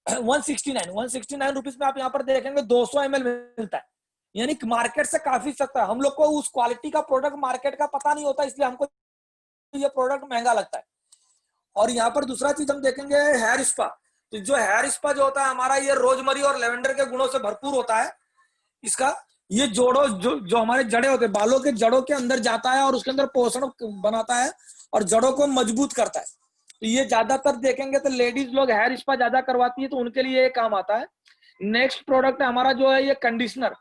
169 रुपीज में आप यहाँ पर देखेंगे 200 ml मिलता है। यानी मार्केट से काफी सस्ता है। हम लोग को उस क्वालिटी का प्रोडक्ट मार्केट का पता नहीं होता, इसलिए हमको ये प्रोडक्ट महंगा लगता है। और यहाँ पर दूसरा चीज हम देखेंगे हेयर स्पा। तो जो हेयर स्पा जो होता है हमारा, ये रोजमरी और लेवेंडर के गुणों से भरपूर होता है। इसका ये जोड़ों जो हमारे जड़े होते हैं, बालों के जड़ों के अंदर जाता है और उसके अंदर पोषण बनाता है और जड़ों को मजबूत करता है। तो ये ज्यादातर देखेंगे तो लेडीज लोग हेयर स्पा ज्यादा करवाती है, तो उनके लिए ये काम आता है। नेक्स्ट प्रोडक्ट है हमारा जो है ये कंडीशनर।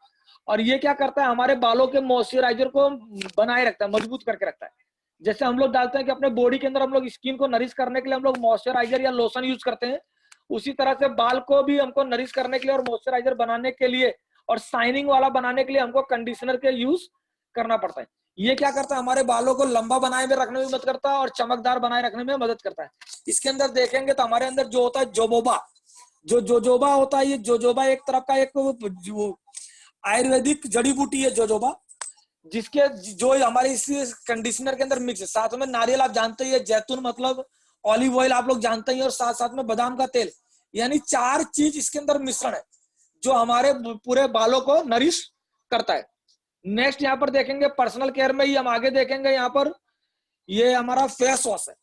और ये क्या करता है, हमारे बालों के मॉइस्चराइजर को बनाए रखता है, मजबूत करके रखता है। जैसे हम लोग डालते हैं कि अपने बॉडी के अंदर हम लोग स्किन को नरिश करने के लिए हम लोग मॉइस्चराइजर या लोशन यूज करते हैं, उसी तरह से बाल को भी हमको नरिश करने के लिए और मॉइस्चराइजर बनाने के लिए और शाइनिंग वाला बनाने के लिए हमको कंडीशनर के यूज करना पड़ता है। ये क्या करता है, हमारे बालों को लंबा बनाए में रखने में मदद करता है और चमकदार बनाए रखने में मदद करता है। इसके अंदर देखेंगे तो हमारे अंदर जो होता है जोजोबा, जो जोजोबा होता है, ये जोजोबा एक तरफ का एक आयुर्वेदिक जड़ी बूटी है जोजोबा, जिसके जो हमारे इस कंडीशनर के अंदर मिक्स है। साथ में नारियल आप जानते ही है, जैतून मतलब ऑलिव ऑयल आप लोग जानते ही, और साथ साथ में बादाम का तेल, यानी 4 चीज इसके अंदर मिश्रण है जो हमारे पूरे बालों को नरिश करता है। नेक्स्ट यहाँ पर देखेंगे पर्सनल केयर में ही हम आगे देखेंगे, यहाँ पर ये हमारा फेस वॉश है।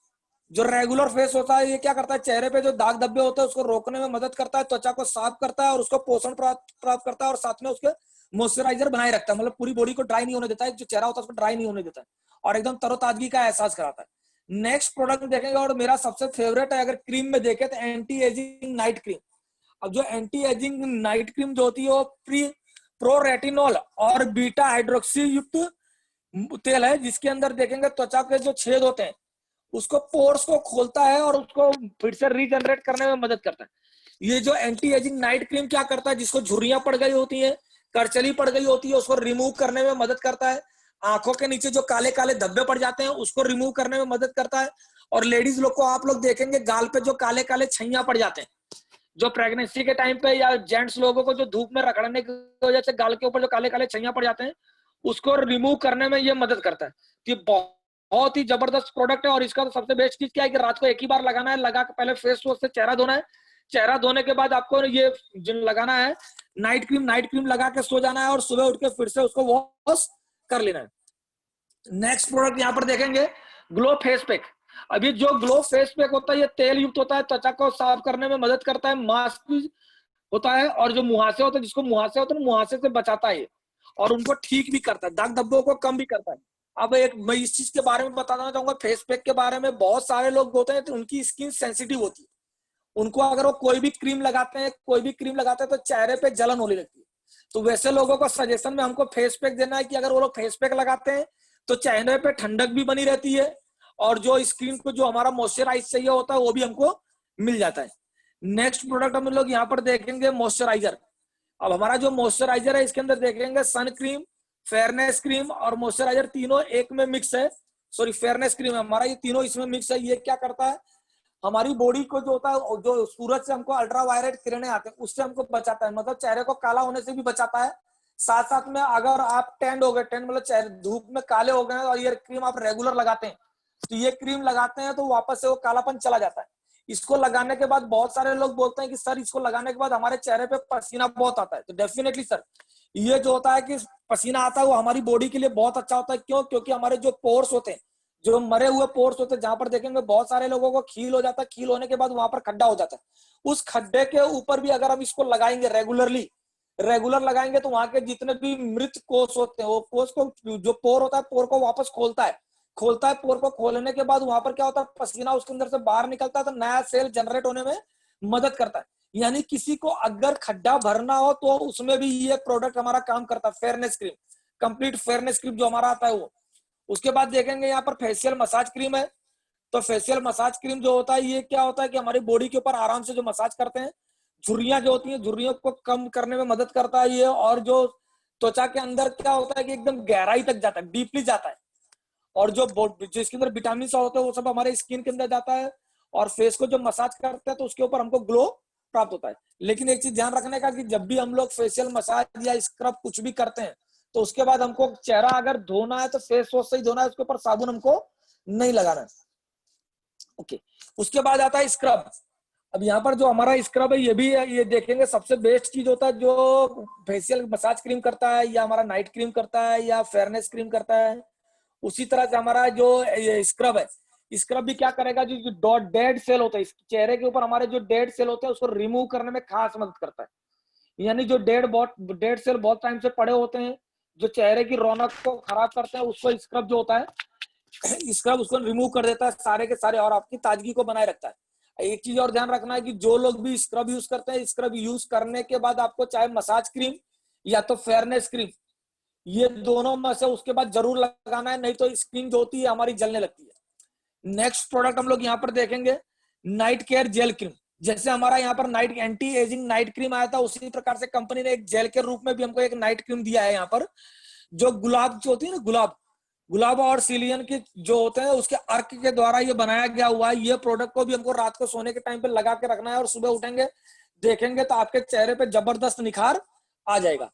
जो रेगुलर फेस होता है ये क्या करता है, चेहरे पे जो दाग धब्बे होते हैं उसको रोकने में मदद करता है, त्वचा को साफ करता है और उसको पोषण प्राप्त करता है, और साथ में उसके मॉइस्चराइजर बनाए रखता है, मतलब पूरी बॉडी को ड्राई नहीं होने देता है, जो चेहरा होता है उसको ड्राई नहीं होने देता है, और एकदम तरोताजगी का एहसास कराता है। नेक्स्ट प्रोडक्ट देखेंगे और मेरा सबसे फेवरेट है अगर क्रीम में देखे तो एंटी एजिंग नाइट क्रीम। अब जो एंटी एजिंग नाइट क्रीम जो होती है वो प्रो रेटिनॉल और बीटा हाइड्रोक्सी युक्त तेल है, जिसके अंदर देखेंगे त्वचा के जो छेद होते हैं उसको, पोर्स को खोलता है और उसको फिर से रीजनरेट करने में मदद करता है। ये जो एंटी एजिंग नाइट क्रीम क्या करता है, जिसको झुर्रियां पड़ गई होती है, करचली पड़ गई होती है, उसको रिमूव करने में मदद करता है। आंखों के नीचे जो काले काले धब्बे पड़ जाते हैं उसको रिमूव करने में मदद करता है। और लेडीज लोग को आप लोग देखेंगे गाल पे जो काले काले छैया पड़ जाते हैं, जो प्रेगनेंसी के टाइम पे, या जेंट्स लोगों को जो धूप में रगड़ने की वजह से गाल के ऊपर जो काले काले छैया पड़ जाते हैं उसको रिमूव करने में ये मदद करता है। ये बहुत ही जबरदस्त प्रोडक्ट है। और इसका तो सबसे बेस्ट चीज क्या है कि रात को एक ही बार लगाना है, लगा के पहले फेस वॉश से चेहरा धोना है, चेहरा धोने के बाद आपको ये लगाना है नाइट क्रीम लगा के सो जाना है, और सुबह उठ के फिर से उसको वॉश कर लेना है। नेक्स्ट प्रोडक्ट यहाँ पर देखेंगे ग्लो फेस पैक। अभी जो ग्लो फेस पैक होता है ये तेल युक्त होता है, त्वचा को साफ करने में मदद करता है, मास्क होता है, और जो मुहासे होते हैं, जिसको मुहासे होते हैं मुहासे से बचाता है और उनको ठीक भी करता है, दाग धब्बों को कम भी करता है। अब एक मैं इस चीज के बारे में बताना चाहूंगा, फेस पैक के बारे में। बहुत सारे लोग होते हैं तो उनकी स्किन सेंसिटिव होती है, उनको अगर वो कोई भी क्रीम लगाते हैं तो चेहरे पे जलन होने लगती है। तो वैसे लोगों को सजेशन में हमको फेस पैक देना है कि अगर वो लोग फेस पैक लगाते हैं तो चेहरे पे ठंडक भी बनी रहती है, और जो स्किन को जो हमारा मॉइस्चराइज चाहिए होता है वो भी हमको मिल जाता है। नेक्स्ट प्रोडक्ट हम लोग यहाँ पर देखेंगे मॉइस्चराइजर। अब हमारा जो मॉइस्चराइजर है इसके अंदर देखेंगे सन क्रीम, फेयरनेस क्रीम और मॉइस्चराइजर तीनों एक में मिक्स है। सॉरी, फेयरनेस क्रीम है हमारा, ये तीनों इसमें मिक्स है। ये क्या करता है, हमारी बॉडी को जो होता है, जो सूरज से हमको अल्ट्रावायलेट किरणें आते हैं उससे हमको बचाता है, मतलब चेहरे को काला होने से भी बचाता है। साथ साथ में अगर आप टैंड हो गए, टैंड मतलब चेहरे धूप में काले हो गए और ये क्रीम आप रेगुलर लगाते हैं, तो ये क्रीम लगाते हैं तो वापस से वो कालापन चला जाता है। इसको लगाने के बाद बहुत सारे लोग बोलते हैं कि सर इसको लगाने के बाद हमारे चेहरे पे पसीना बहुत आता है। तो डेफिनेटली सर, ये जो होता है कि पसीना आता है वो हमारी बॉडी के लिए बहुत अच्छा होता है। क्यों? क्योंकि हमारे जो पोर्स होते हैं, जो मरे हुए पोर्स होते हैं, जहां पर देखेंगे बहुत सारे लोगों को खील हो जाता है, खील होने के बाद वहां पर खड्डा हो जाता है। उस खड्डे के ऊपर भी अगर हम इसको लगाएंगे रेगुलर लगाएंगे तो वहां के जितने भी मृत कोष होते हैं, वो कोष को, जो पोर होता है, पोर को वापस खोलता है। पोर को खोलने के बाद वहां पर क्या होता है, पसीना उसके अंदर से बाहर निकलता है, तो नया सेल जनरेट होने में मदद करता है। यानी किसी को अगर खड्डा भरना हो तो उसमें भी ये प्रोडक्ट हमारा काम करता है। Fairness cream, complete fairness cream जो हमारा आता है वो। उसके बाद देखेंगे यहाँ पर फेशियल मसाज क्रीम है। तो फेशियल मसाज क्रीम जो होता है ये क्या होता है कि हमारी बॉडी के ऊपर आराम से जो मसाज करते हैं, झुर्रियां जो होती हैं, झुर्रियों को कम करने में मदद करता है ये। और जो त्वचा के अंदर क्या होता है कि एकदम गहराई तक जाता है, डीपली जाता है, और जो इसके अंदर विटामिन होते हैं वो सब हमारे स्किन के अंदर जाता है। और फेस को जो मसाज करते हैं तो उसके ऊपर हमको ग्लो प्राप्त होता है। लेकिन एक चीज ध्यान रखने का कि जब भी हम लोग फेशियल मसाज या स्क्रब कुछ भी करते हैं तो उसके बाद हमको चेहरा अगर धोना है तो फेस वॉश से ही धोना है, उसके ऊपर साबुन हमको नहीं लगाना है। ओके, उसके बाद आता है स्क्रब। अब यहाँ पर जो हमारा स्क्रब है ये भी है, ये देखेंगे सबसे बेस्ट चीज होता है जो फेशियल मसाज क्रीम करता है, या हमारा नाइट क्रीम करता है, या फेयरनेस क्रीम करता है। उसी तरह से हमारा जो स्क्रब है, स्क्रब भी क्या करेगा, जो डेड सेल होता है चेहरे के ऊपर, हमारे जो डेड सेल होते हैं उसको रिमूव करने में खास मदद करता है। यानी जो डेड सेल बहुत टाइम से पड़े होते हैं, जो चेहरे की रौनक को खराब करते हैं, उसको स्क्रब जो होता है, स्क्रब उसको रिमूव कर देता है सारे के सारे, और आपकी ताजगी को बनाए रखता है। एक चीज और ध्यान रखना है कि जो लोग भी स्क्रब यूज करते हैं, स्क्रब यूज करने के बाद आपको चाहे मसाज क्रीम या तो फेयरनेस क्रीम, ये दोनों में से उसके बाद जरूर लगाना है, नहीं तो स्किन जो होती है हमारी जलने लगती है। नेक्स्ट प्रोडक्ट हम लोग यहाँ पर देखेंगे नाइट केयर जेल क्रीम। जैसे हमारा यहाँ पर night anti ageing night cream आया था, उसी प्रकार से कंपनी ने एक जेल के रूप में भी हमको एक नाइट क्रीम दिया है यहाँ पर, जो गुलाब जो होती है ना, गुलाब और सिलियन के जो होते हैं उसके अर्क के द्वारा ये बनाया गया हुआ है। ये प्रोडक्ट को भी हमको रात को सोने के टाइम पे लगा के रखना है, और सुबह उठेंगे देखेंगे तो आपके चेहरे पे जबरदस्त निखार आ जाएगा।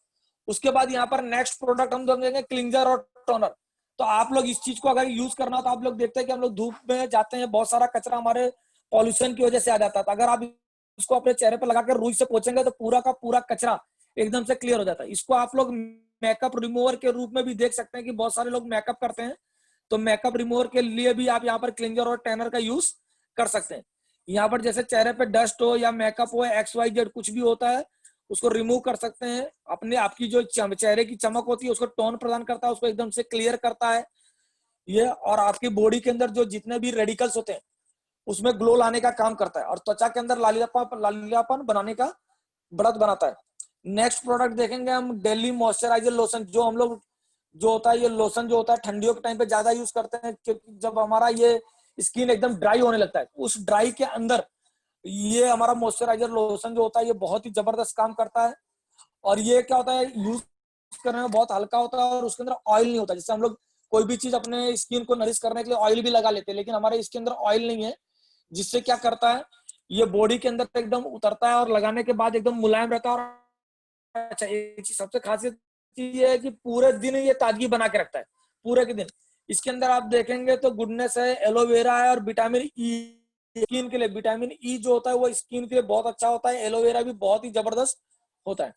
उसके बाद यहाँ पर नेक्स्ट प्रोडक्ट हम देखेंगे क्लिंजर और टोनर। तो आप लोग इस चीज को अगर यूज करना, तो आप लोग देखते हैं कि हम लोग धूप में जाते हैं, बहुत सारा कचरा हमारे पॉल्यूशन की वजह से आ जाता है। तो अगर आप इसको अपने चेहरे पे लगाकर रुई से पोंछेंगे तो पूरा का पूरा कचरा एकदम से क्लियर हो जाता है। इसको आप लोग मेकअप रिमूवर के रूप में भी देख सकते हैं कि बहुत सारे लोग मेकअप करते हैं, तो मेकअप रिमूवर के लिए भी आप यहाँ पर क्लिंजर और टैनर का यूज कर सकते हैं। यहाँ पर जैसे चेहरे पे डस्ट हो या मेकअप हो, XYZ कुछ भी होता है, उसको रिमूव कर सकते हैं। अपने आपकी जो चेहरे की चमक होती है उसको टोन प्रदान करता है, उसको एकदम से क्लियर करता है ये। और आपकी बॉडी के अंदर जो जितने भी रेडिकल्स होते हैं उसमें ग्लो लाने का काम करता है, और त्वचा के अंदर लालीलापन बनाने का बढ़त बनाता है। नेक्स्ट प्रोडक्ट देखेंगे हम, डेली मॉइस्चराइजर लोशन। जो हम लोग जो होता है, ये लोशन जो होता है ठंडियों के टाइम पे ज्यादा यूज करते हैं, क्योंकि जब हमारा ये स्किन एकदम ड्राई होने लगता है, उस ड्राई के अंदर ये हमारा मॉइस्चराइजर लोशन जो होता है ये बहुत ही जबरदस्त काम करता है। और ये क्या होता है, यूज करने में बहुत हल्का होता है और उसके अंदर ऑयल नहीं होता। जैसे हम लोग कोई भी चीज अपने स्किन को नरिश करने के लिए ऑयल भी लगा लेते हैं, लेकिन हमारे इसके अंदर ऑयल नहीं है, जिससे क्या करता है, ये बॉडी के अंदर एकदम उतरता है और लगाने के बाद एकदम मुलायम रहता है। और अच्छा, एक चीज सबसे खासियत चीज ये है कि पूरे दिन ये ताजगी बना के रखता है, पूरे के दिन। इसके अंदर आप देखेंगे तो गुडनेस है, एलोवेरा है और विटामिन ई। स्किन के लिए विटामिन ई जो होता है वो स्किन के लिए बहुत अच्छा होता है। एलोवेरा भी बहुत ही जबरदस्त होता है।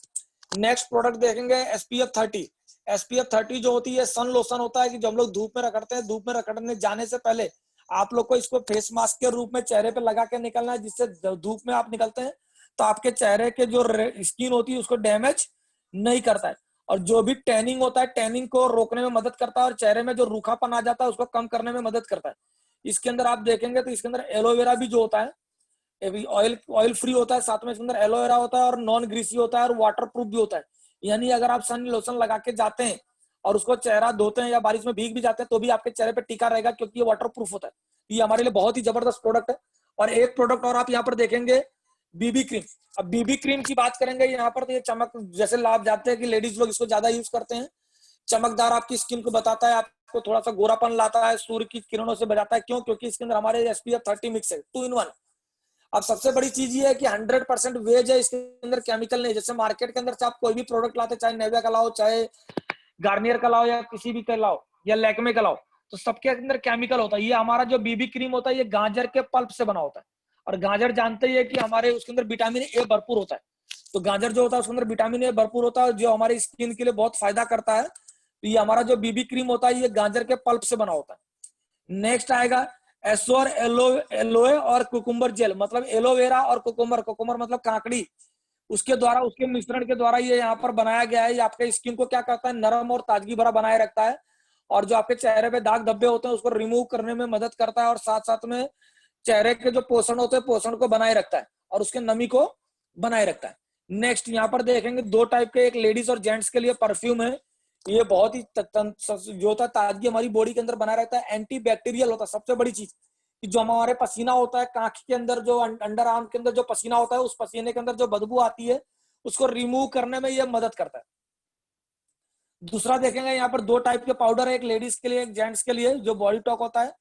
नेक्स्ट प्रोडक्ट देखेंगे SPF 30। SPF 30 जो होती है सन लोशन होता है, कि जब हम लोग धूप में रगड़ते हैं, धूप में रगड़ने जाने से पहले आप लोग को इसको फेस मास्क के रूप में चेहरे पे लगा के निकलना है, जिससे धूप में आप निकलते हैं तो आपके चेहरे के जो स्किन होती है उसको डैमेज नहीं करता है। और जो भी टैनिंग होता है, टैनिंग को रोकने में मदद करता है, और चेहरे में जो रूखापन आ जाता है उसको कम करने में मदद करता है। इसके अंदर आप देखेंगे तो इसके अंदर एलोवेरा भी जो होता है ऑयल फ्री होता है, साथ में इसके अंदर एलोवेरा होता है और नॉन ग्रीसी होता है और वाटर प्रूफ भी होता है। यानी अगर आप सन लोशन लगा के जाते हैं और उसको चेहरा धोते हैं या बारिश में भीग भी जाते हैं तो भी आपके चेहरे पे टिका रहेगा, क्योंकि ये वाटर प्रूफ होता है। ये हमारे लिए बहुत ही जबरदस्त प्रोडक्ट है। और एक प्रोडक्ट और आप यहाँ पर देखेंगे, बीबी क्रीम। अब बीबी क्रीम की बात करेंगे यहाँ पर, तो ये चमक, जैसे आप जानते हैं कि लेडीज लोग इसको ज्यादा यूज करते हैं, चमकदार आपकी स्किन को बताता है, आपको थोड़ा सा गोरापन लाता है, सूर्य की किरणों से बचाता है। क्यों? क्योंकि इसके अंदर हमारे SPF 30 मिक्स है, 2 in 1। अब सबसे बड़ी चीज ये है कि 100% वेज है, इसके अंदर केमिकल नहीं। जैसे मार्केट के अंदर से आप कोई भी प्रोडक्ट लाते, चाहे नेविया का लाओ, चाहे गार्नियर का लाओ, या किसी भी का लाओ, या लैक्मे का लाओ, तो सबके अंदर केमिकल होता है। ये हमारा जो बीबी क्रीम होता है ये गाजर के पल्प से बना होता है, और गाजर जानते ही है कि हमारे उसके अंदर विटामिन ए भरपूर होता है। तो गाजर जो होता है उसके अंदर विटामिन ए भरपूर होता है, जो हमारी स्किन के लिए बहुत फायदा करता है। तो ये हमारा जो बीबी क्रीम होता है ये गाजर के पल्प से बना होता है। नेक्स्ट आएगा एसोर एलोए और कुकुम्बर जेल, मतलब एलोवेरा और कुकुम्बर मतलब काकड़ी, उसके द्वारा, उसके मिश्रण के द्वारा ये यहाँ पर बनाया गया है। ये आपके स्किन को क्या करता है, नरम और ताजगी भरा बनाए रखता है, और जो आपके चेहरे पे दाग धब्बे होते हैं उसको रिमूव करने में मदद करता है, और साथ साथ में चेहरे के जो पोषण होते हैं पोषण को बनाए रखता है, और उसके नमी को बनाए रखता है। नेक्स्ट यहाँ पर देखेंगे 2 टाइप के, एक लेडीज और जेंट्स के लिए परफ्यूम है। ये बहुत ही जो होता है ताजगी हमारी बॉडी के अंदर बनाए रहता है, एंटी बैक्टीरियल होता है। सबसे बड़ी चीज कि जो हमारे पसीना होता है, कांख के अंदर जो अंडर आर्म के अंदर जो पसीना होता है, उस पसीने के अंदर जो बदबू आती है उसको रिमूव करने में ये मदद करता है। दूसरा देखेंगे यहाँ पर 2 टाइप के पाउडर है, एक लेडीज के लिए, एक जेंट्स के लिए, जो बॉडी टॉक होता है,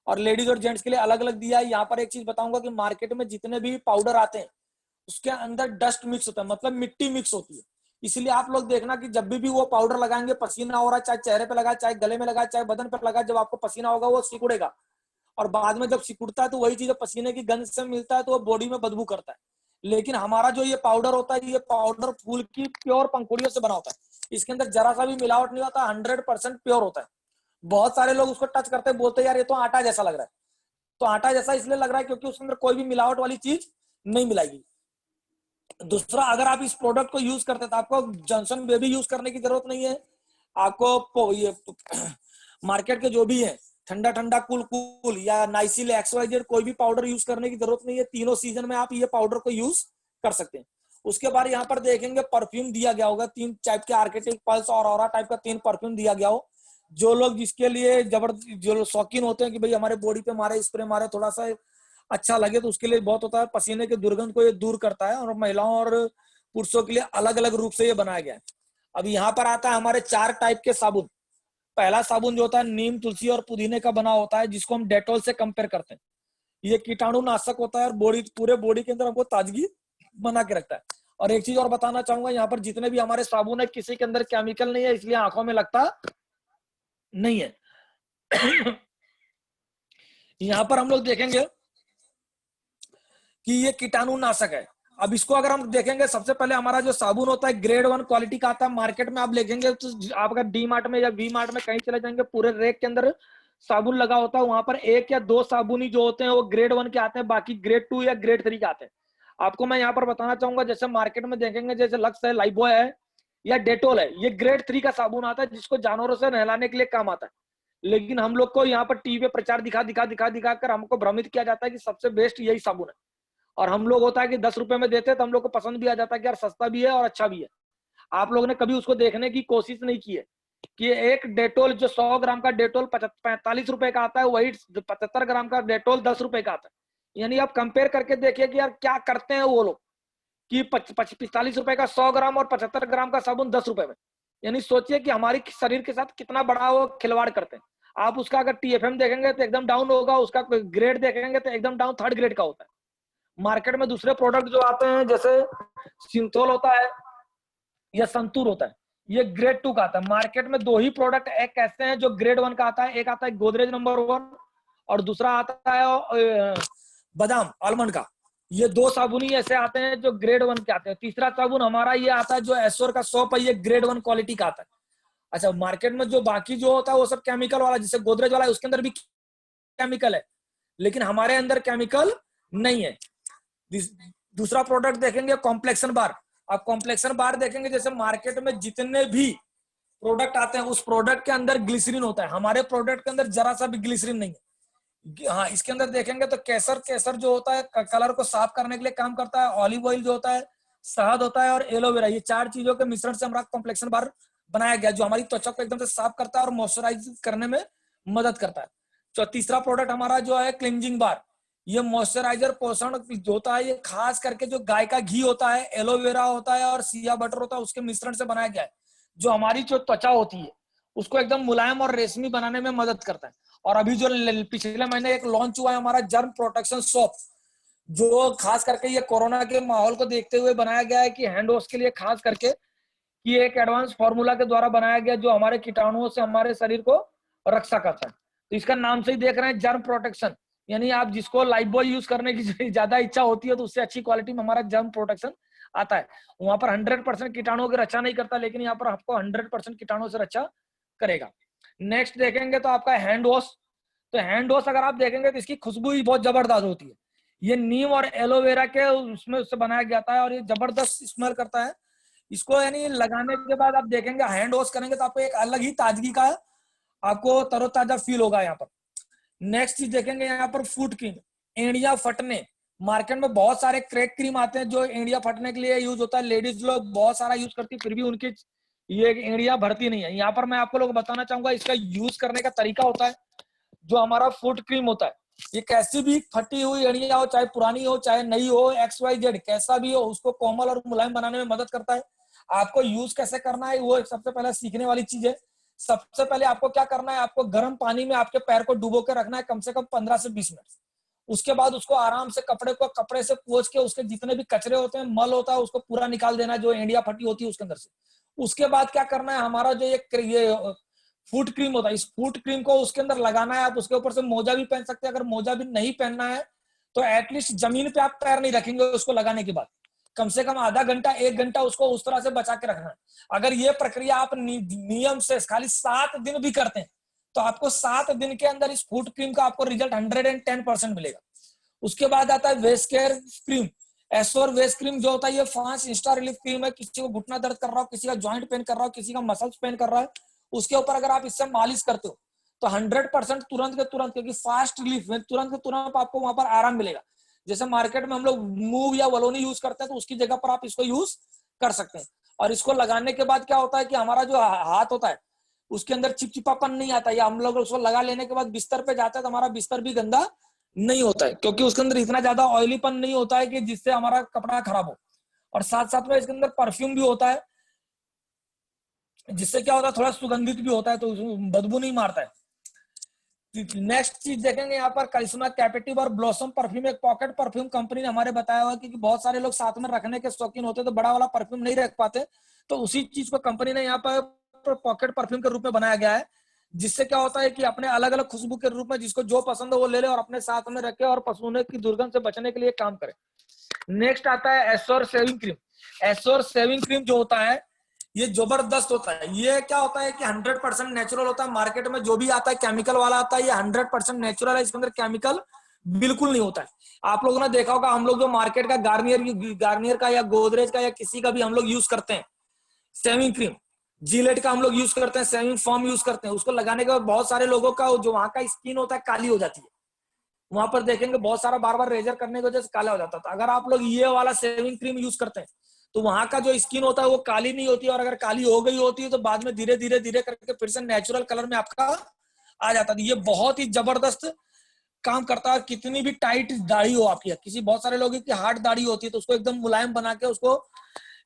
और लेडीज और जेंट्स के लिए अलग अलग दिया है। यहाँ पर एक चीज बताऊंगा कि मार्केट में जितने भी पाउडर आते हैं उसके अंदर डस्ट मिक्स होता है, मतलब मिट्टी मिक्स होती है। इसलिए आप लोग देखना कि जब भी वो पाउडर लगाएंगे, पसीना हो रहा है, चाहे चेहरे पे लगाए, चाहे गले में लगाए, चाहे बदन पे लगाए, जब आपको पसीना होगा वो सिकुड़ेगा, और बाद में जब सिकुड़ता है तो वही चीज पसीने की गंध से मिलता है तो वो बॉडी में बदबू करता है। लेकिन हमारा जो ये पाउडर होता है, ये पाउडर फूल की प्योर पंखुड़ियों से बना होता है, इसके अंदर जरा सा भी मिलावट नहीं होता, 100% प्योर होता है। बहुत सारे लोग उसको टच करते हैं, बोलते हैं यार ये तो आटा जैसा लग रहा है। तो आटा जैसा इसलिए लग रहा है क्योंकि उसके अंदर कोई भी मिलावट वाली चीज नहीं मिलाएगी। दूसरा, अगर आप इस प्रोडक्ट को यूज करते हैं तो आपको जॉनसन बेबी यूज करने की जरूरत नहीं है। आपको ये मार्केट के जो भी है ठंडा ठंडा कूल कूल या नाइसिल XYZ कोई भी पाउडर यूज करने की जरूरत नहीं है। तीनों सीजन में आप ये पाउडर को यूज कर सकते हैं। उसके बाद यहाँ पर देखेंगे परफ्यूम दिया गया होगा 3 टाइप के, आर्किटेक्ट, पल्स और ऑरा टाइप का 3 परफ्यूम दिया गया हो। जो लोग जिसके लिए जो शौकीन होते हैं कि भाई हमारे बॉडी पे मारे, स्प्रे मारे, थोड़ा सा अच्छा लगे, तो उसके लिए बहुत होता है। पसीने के दुर्गंध को ये दूर करता है, और महिलाओं और पुरुषों के लिए अलग अलग रूप से ये बनाया गया है। अब यहाँ पर आता है हमारे 4 टाइप के साबुन। पहला साबुन जो होता है नीम, तुलसी और पुदीने का बना होता है, जिसको हम डेटॉल से कंपेयर करते हैं। ये कीटाणु नाशक होता है और पूरे बॉडी के अंदर हमको ताजगी बना के रखता है। और एक चीज और बताना चाहूंगा, यहाँ पर जितने भी हमारे साबुन है किसी के अंदर केमिकल नहीं है, इसलिए आंखों में लगता नहीं है। यहाँ पर हम लोग देखेंगे कि ये कीटाणुनाशक है। अब इसको अगर हम देखेंगे, सबसे पहले हमारा जो साबुन होता है ग्रेड 1 क्वालिटी का आता है। मार्केट में आप देखेंगे तो आप अगर डी मार्ट में या वी मार्ट में कहीं चले जाएंगे, पूरे रेक के अंदर साबुन लगा होता है, वहां पर 1 या 2 साबुन ही जो होते हैं वो ग्रेड 1 के आते हैं, बाकी ग्रेड 2 या ग्रेड 3 के आते हैं। आपको मैं यहाँ पर बताना चाहूंगा, जैसे मार्केट में देखेंगे जैसे लक्स है, लाइफबॉय है या डेटोल है, ये ग्रेड 3 का साबुन आता है जिसको जानवरों से नहलाने के लिए काम आता है। लेकिन हम लोग को यहाँ पर टीवी पे प्रचार दिखा कर हमको भ्रमित किया जाता है कि सबसे बेस्ट यही साबुन है, और हम लोग होता है कि 10 रुपए में देते हैं तो हम लोग को पसंद भी आ जाता है कि यार सस्ता भी है और अच्छा भी है। आप लोगों ने कभी उसको देखने की कोशिश नहीं की है कि एक डेटोल जो 100 ग्राम का डेटोल 45 रुपए का आता है, वही 75 ग्राम का डेटोल 10 रुपए का आता है। यानी आप कंपेयर करके देखिए कि यार क्या करते हैं वो लोग कि 45 रुपए का 100 ग्राम और 75 ग्राम का साबुन 10 रुपए में। यानी सोचिए कि हमारी शरीर के साथ कितना बड़ा वो खिलवाड़ करते हैं। आप उसका अगर टीएफएम देखेंगे तो एकदम डाउन होगा, उसका ग्रेड देखेंगे तो एकदम डाउन 3rd ग्रेड का होता है। मार्केट में दूसरे प्रोडक्ट जो आते हैं जैसे सिंथोल होता है या संतूर होता है, ये ग्रेड 2 का आता है। मार्केट में 2 ही प्रोडक्ट एक ऐसे हैं जो ग्रेड 1 का आता है, एक आता है गोदरेज नंबर 1 और दूसरा आता है बादाम आलमंड का। ये 2 साबुन ही ऐसे आते हैं जो ग्रेड 1 के आते हैं। तीसरा साबुन हमारा ये आता है जो एस्योर का सोप है, ये ग्रेड 1 क्वालिटी का आता है। अच्छा, मार्केट में जो बाकी जो होता है वो सब केमिकल वाला, जैसे गोदरेज वाला है उसके अंदर भी केमिकल है, लेकिन हमारे अंदर केमिकल नहीं है। दूसरा प्रोडक्ट देखेंगे कॉम्प्लेक्सन बार। आप कॉम्प्लेक्सन बार देखेंगे, जैसे मार्केट में जितने भी प्रोडक्ट आते हैं उस प्रोडक्ट के अंदर ग्लिसरीन होता है, हमारे प्रोडक्ट के अंदर जरा सा भी ग्लिसरीन नहीं है। हाँ, इसके अंदर देखेंगे तो केसर जो होता है कलर को साफ करने के लिए काम करता है, ऑलिव ऑयल जो होता है, शहद होता है और एलोवेरा, ये 4 चीजों के मिश्रण से हमारा कॉम्प्लेक्सन बार बनाया गया जो हमारी त्वचा को एकदम से साफ करता है और मॉइस्चराइज करने में मदद करता है। तो तीसरा प्रोडक्ट हमारा जो है क्लिंजिंग बार, ये मॉइस्चराइजर पोषण जो होता है, ये खास करके जो गाय का घी होता है, एलोवेरा होता है और सिया बटर होता है, उसके मिश्रण से बनाया गया है, जो हमारी जो त्वचा होती है उसको एकदम मुलायम और रेशमी बनाने में मदद करता है। और अभी जो पिछले महीने एक लॉन्च हुआ है हमारा जर्म प्रोटेक्शन सोप, जो खास करके ये कोरोना के माहौल को देखते हुए बनाया गया है कि हैंड वॉश के लिए खास करके, कि एक एडवांस फॉर्मूला के द्वारा बनाया गया जो हमारे कीटाणुओं से हमारे शरीर को रक्षा करता है। तो इसका नाम से ही देख रहे हैं जर्म प्रोटेक्शन, यानी आप जिसको लाइफबॉय यूज करने की ज्यादा इच्छा होती है तो उससे अच्छी क्वालिटी में हमारा जर्म प्रोटेक्शन आता है। वहां पर 100% कीटाणुओं की रक्षा नहीं करता, लेकिन यहाँ पर आपको 100% कीटाणुओं से रक्षा करेगा। नेक्स्ट देखेंगे तो आपका हैंड वॉश। तो हैंड वॉश अगर आप देखेंगे तो इसकी खुशबू ही बहुत जबरदस्त होती है। ये नीम और एलोवेरा के उसमें उससे बनाया गया था और ये जबरदस्त स्मेल करता है। इसको यानी लगाने के बाद आप देखेंगे, हैंड वॉश करेंगे तो आपको एक अलग ही ताजगी का आपको तरोताजा फील होगा यहाँ पर। नेक्स्ट चीज देखेंगे यहाँ पर फुट क्रीम, एड़िया फटने। मार्केट में बहुत सारे क्रैक क्रीम आते हैं जो एड़िया फटने के लिए यूज होता है, लेडीज लोग बहुत सारा यूज करती है, फिर भी उनकी ये एड़िया भरती नहीं है। यहाँ पर मैं आपको लोग बताना चाहूंगा इसका यूज करने का तरीका होता है। जो हमारा फुट क्रीम होता है, ये कैसी भी फटी हुई एड़िया हो, चाहे पुरानी हो चाहे नई हो, XYZ कैसा भी हो, उसको कोमल और मुलायम बनाने में मदद करता है। आपको यूज कैसे करना है वो सबसे पहले सीखने वाली चीज है। सबसे पहले आपको क्या करना है, आपको गर्म पानी में आपके पैर को डुबो के रखना है कम से कम 15 से 20 मिनट। उसके बाद उसको आराम से कपड़े से पोंछ के उसके जितने भी कचरे होते हैं, मल होता है, उसको पूरा निकाल देना है जो एड़िया फटी होती है उसके अंदर से। उसके बाद क्या करना है, हमारा जो ये फुट क्रीम होता है, इस फुट क्रीम को उसके अंदर लगाना है। आप उसके ऊपर से मोजा भी पहन सकते हैं, अगर मोजा भी नहीं पहनना है तो एटलीस्ट जमीन पे आप पैर नहीं रखेंगे उसको लगाने के बाद, कम से कम आधा घंटा 1 घंटा उसको उस तरह से बचा के रखना है। अगर ये प्रक्रिया आप नियम से खाली 7 दिन भी करते हैं तो आपको 7 दिन के अंदर इस फुट क्रीम का आपको रिजल्ट 110% मिलेगा। उसके बाद आता है waist care cream. Assure waist cream जो होता है ये 5 स्टार रिलीफ क्रीम है। किसी को घुटना दर्द कर रहा हो, किसी का ज्वाइंट पेन कर रहा हो, किसी का मसल्स पेन कर रहा है, उसके ऊपर अगर आप इससे मालिश करते हो तो 100% तुरंत के तुरंत, क्योंकि फास्ट रिलीफ में तुरंत के तुरंत आपको वहां पर आराम मिलेगा। जैसे मार्केट में हम लोग मूव या वलोनी यूज करते हैं तो उसकी जगह पर आप इसको यूज कर सकते हैं। और इसको लगाने के बाद क्या होता है कि हमारा जो हाथ होता है उसके अंदर चिपचिपापन नहीं आता, या हम लोग उसको लगा लेने के बाद बिस्तर पे जाते हैं तो हमारा बिस्तर भी गंदा नहीं होता है, क्योंकि उसके अंदर इतना ज्यादा ऑयलीपन नहीं होता है कि जिससे हमारा कपड़ा खराब हो। और साथ साथ में इसके अंदर परफ्यूम भी होता है, जिससे क्या होता है थोड़ा सुगंधित भी होता है, तो बदबू नहीं मारता है। नेक्स्ट चीज देखेंगे यहाँ पर करिश्मा कैपेटिव और ब्लॉसम परफ्यूम, एक पॉकेट परफ्यूम कंपनी ने हमारे बताया हुआ कि बहुत सारे लोग साथ में रखने के शौकीन होते तो बड़ा वाला परफ्यूम नहीं रख पाते, तो उसी चीज को कंपनी ने यहाँ पर पॉकेट परफ्यूम के रूप में बनाया गया है, जिससे क्या होता है कि अपने अलग अलग खुशबू के रूप में जिसको जो पसंद है वो ले ले और अपने साथ में रखे और पसीने की दुर्गंध से बचने के लिए काम करे। नेक्स्ट आता है assure shaving cream. Assure shaving cream जो होता है ये जबरदस्त होता है। ये क्या होता है कि 100% नेचुरल होता है। मार्केट में जो भी आता है केमिकल वाला आता है, ये 100% नेचुरल है, इसके अंदर केमिकल बिल्कुल नहीं होता है। आप लोगों ने देखा होगा, हम लोग जो मार्केट का गार्नियर का या गोदरेज का या किसी का भी हम लोग यूज करते हैं शेविंग क्रीम, जिलेट का हम लोग यूज करते हैं, शेविंग फोम यूज करते हैं, उसको लगाने के बाद बहुत सारे लोगों का जो वहां का स्किन होता है काली हो जाती है। वहां पर देखेंगे बहुत सारा बार बार रेजर करने की वजह से काला हो जाता था। अगर आप लोग ये वाला शेविंग क्रीम यूज करते हैं तो वहां का जो स्किन होता है वो काली नहीं होती, और अगर काली हो गई होती है तो बाद में धीरे धीरे धीरे करके फिर से नेचुरल कलर में आपका आ जाता है। ये बहुत ही जबरदस्त काम करता है। कितनी भी टाइट दाढ़ी हो आपकी, किसी बहुत सारे लोगों की हार्ड दाढ़ी होती है तो उसको एकदम मुलायम बना के उसको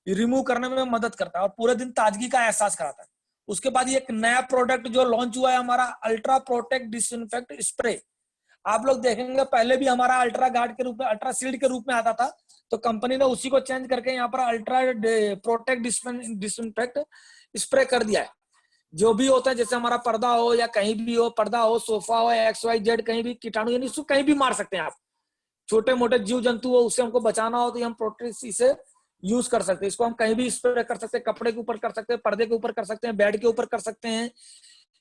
रिमूव करने में मदद करता है और पूरे दिन ताजगी का एहसास कराता है। उसके बाद ये एक नया प्रोडक्ट जो लॉन्च हुआ है हमारा, अल्ट्रा प्रोटेक्ट डिसइंफेक्ट स्प्रे। आप लोग देखेंगे पहले भी हमारा अल्ट्रा गार्ड के रूप में, अल्ट्रा सील्ड के रूप में आता था, तो कंपनी ने उसी को चेंज करके यहाँ पर अल्ट्रा प्रोटेक्ट डिसइंफेक्ट स्प्रे कर दिया है। जो भी होता है, जैसे हमारा पर्दा हो या कहीं भी हो, पर्दा हो, सोफा हो, XYZ, कहीं भी कीटाणु यानी उसको कहीं भी मार सकते हैं आप। छोटे मोटे जीव जंतु हो उससे हमको बचाना हो तो हम प्रोटेक्ट इसे यूज कर सकते हैं। इसको हम कहीं भी स्प्रे कर सकते हैं, कपड़े के ऊपर कर सकते हैं, पर्दे के ऊपर कर सकते हैं, बेड के ऊपर कर सकते हैं,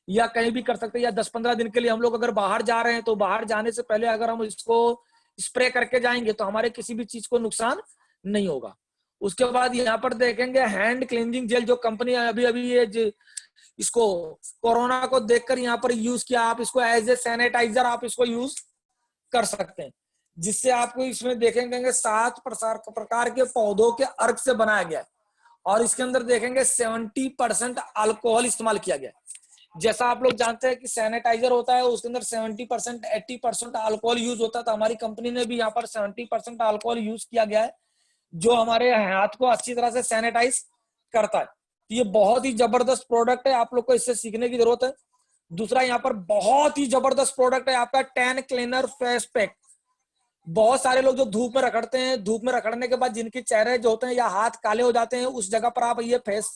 या कहीं भी कर सकते हैं। या 10-15 दिन के लिए हम लोग अगर बाहर जा रहे हैं तो बाहर जाने से पहले अगर हम इसको स्प्रे करके जाएंगे तो हमारे किसी भी चीज को नुकसान नहीं होगा। उसके बाद यहाँ पर देखेंगे हैंड क्लींजिंग जेल, जो कंपनी अभी अभी ये इसको कोरोना को देखकर यहाँ पर यूज किया। आप इसको एज ए सैनिटाइजर आप इसको यूज कर सकते हैं, जिससे आपको इसमें देखेंगे 7 प्रकार के पौधों के अर्क से बनाया गया है और इसके अंदर देखेंगे 70% अल्कोहल इस्तेमाल किया गया है। जैसा आप लोग जानते हैं कि सैनिटाइजर होता है उसके अंदर 70% 80% अल्कोहल यूज होता है, तो हमारी कंपनी ने भी यहाँ पर 70% अल्कोहल यूज किया गया है जो हमारे हाथ को अच्छी तरह से सैनिटाइज करता है। तो ये बहुत ही जबरदस्त प्रोडक्ट है, आप लोग को इससे सीखने की जरूरत है। दूसरा यहाँ पर बहुत ही जबरदस्त प्रोडक्ट है आपका टैन क्लीनर फेस पैक। बहुत सारे लोग जो धूप में रगड़ते हैं, धूप में रगड़ने के बाद जिनके चेहरे जो होते हैं या हाथ काले हो जाते हैं, उस जगह पर आप ये फेस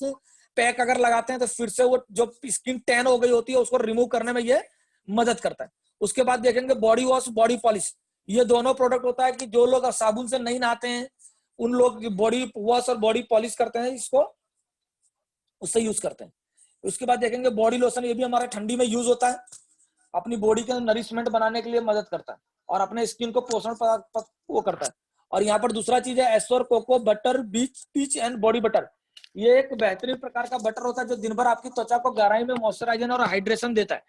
पैक अगर लगाते हैं तो फिर से वो जो स्किन टैन हो गई होती है उसको रिमूव करने में ये मदद करता है। उसके बाद देखेंगे बॉडी वॉश, बॉडी पॉलिश। ये दोनों प्रोडक्ट होता है कि जो लोग साबुन से नहीं नहाते हैं उन लोग बॉडी वॉश और बॉडी पॉलिश करते हैं, इसको उससे यूज करते हैं। उसके बाद देखेंगे बॉडी लोशन, ये भी हमारा ठंडी में यूज होता है, अपनी बॉडी के नरिशमेंट बनाने के लिए मदद करता है और अपने स्किन को पोषण वो करता है। और यहाँ पर दूसरा चीज है Assure cocoa butter peach and body butter. ये एक बेहतरीन प्रकार का बटर होता है जो दिन भर आपकी त्वचा को गहराई में मॉइस्चराइजर और हाइड्रेशन देता है।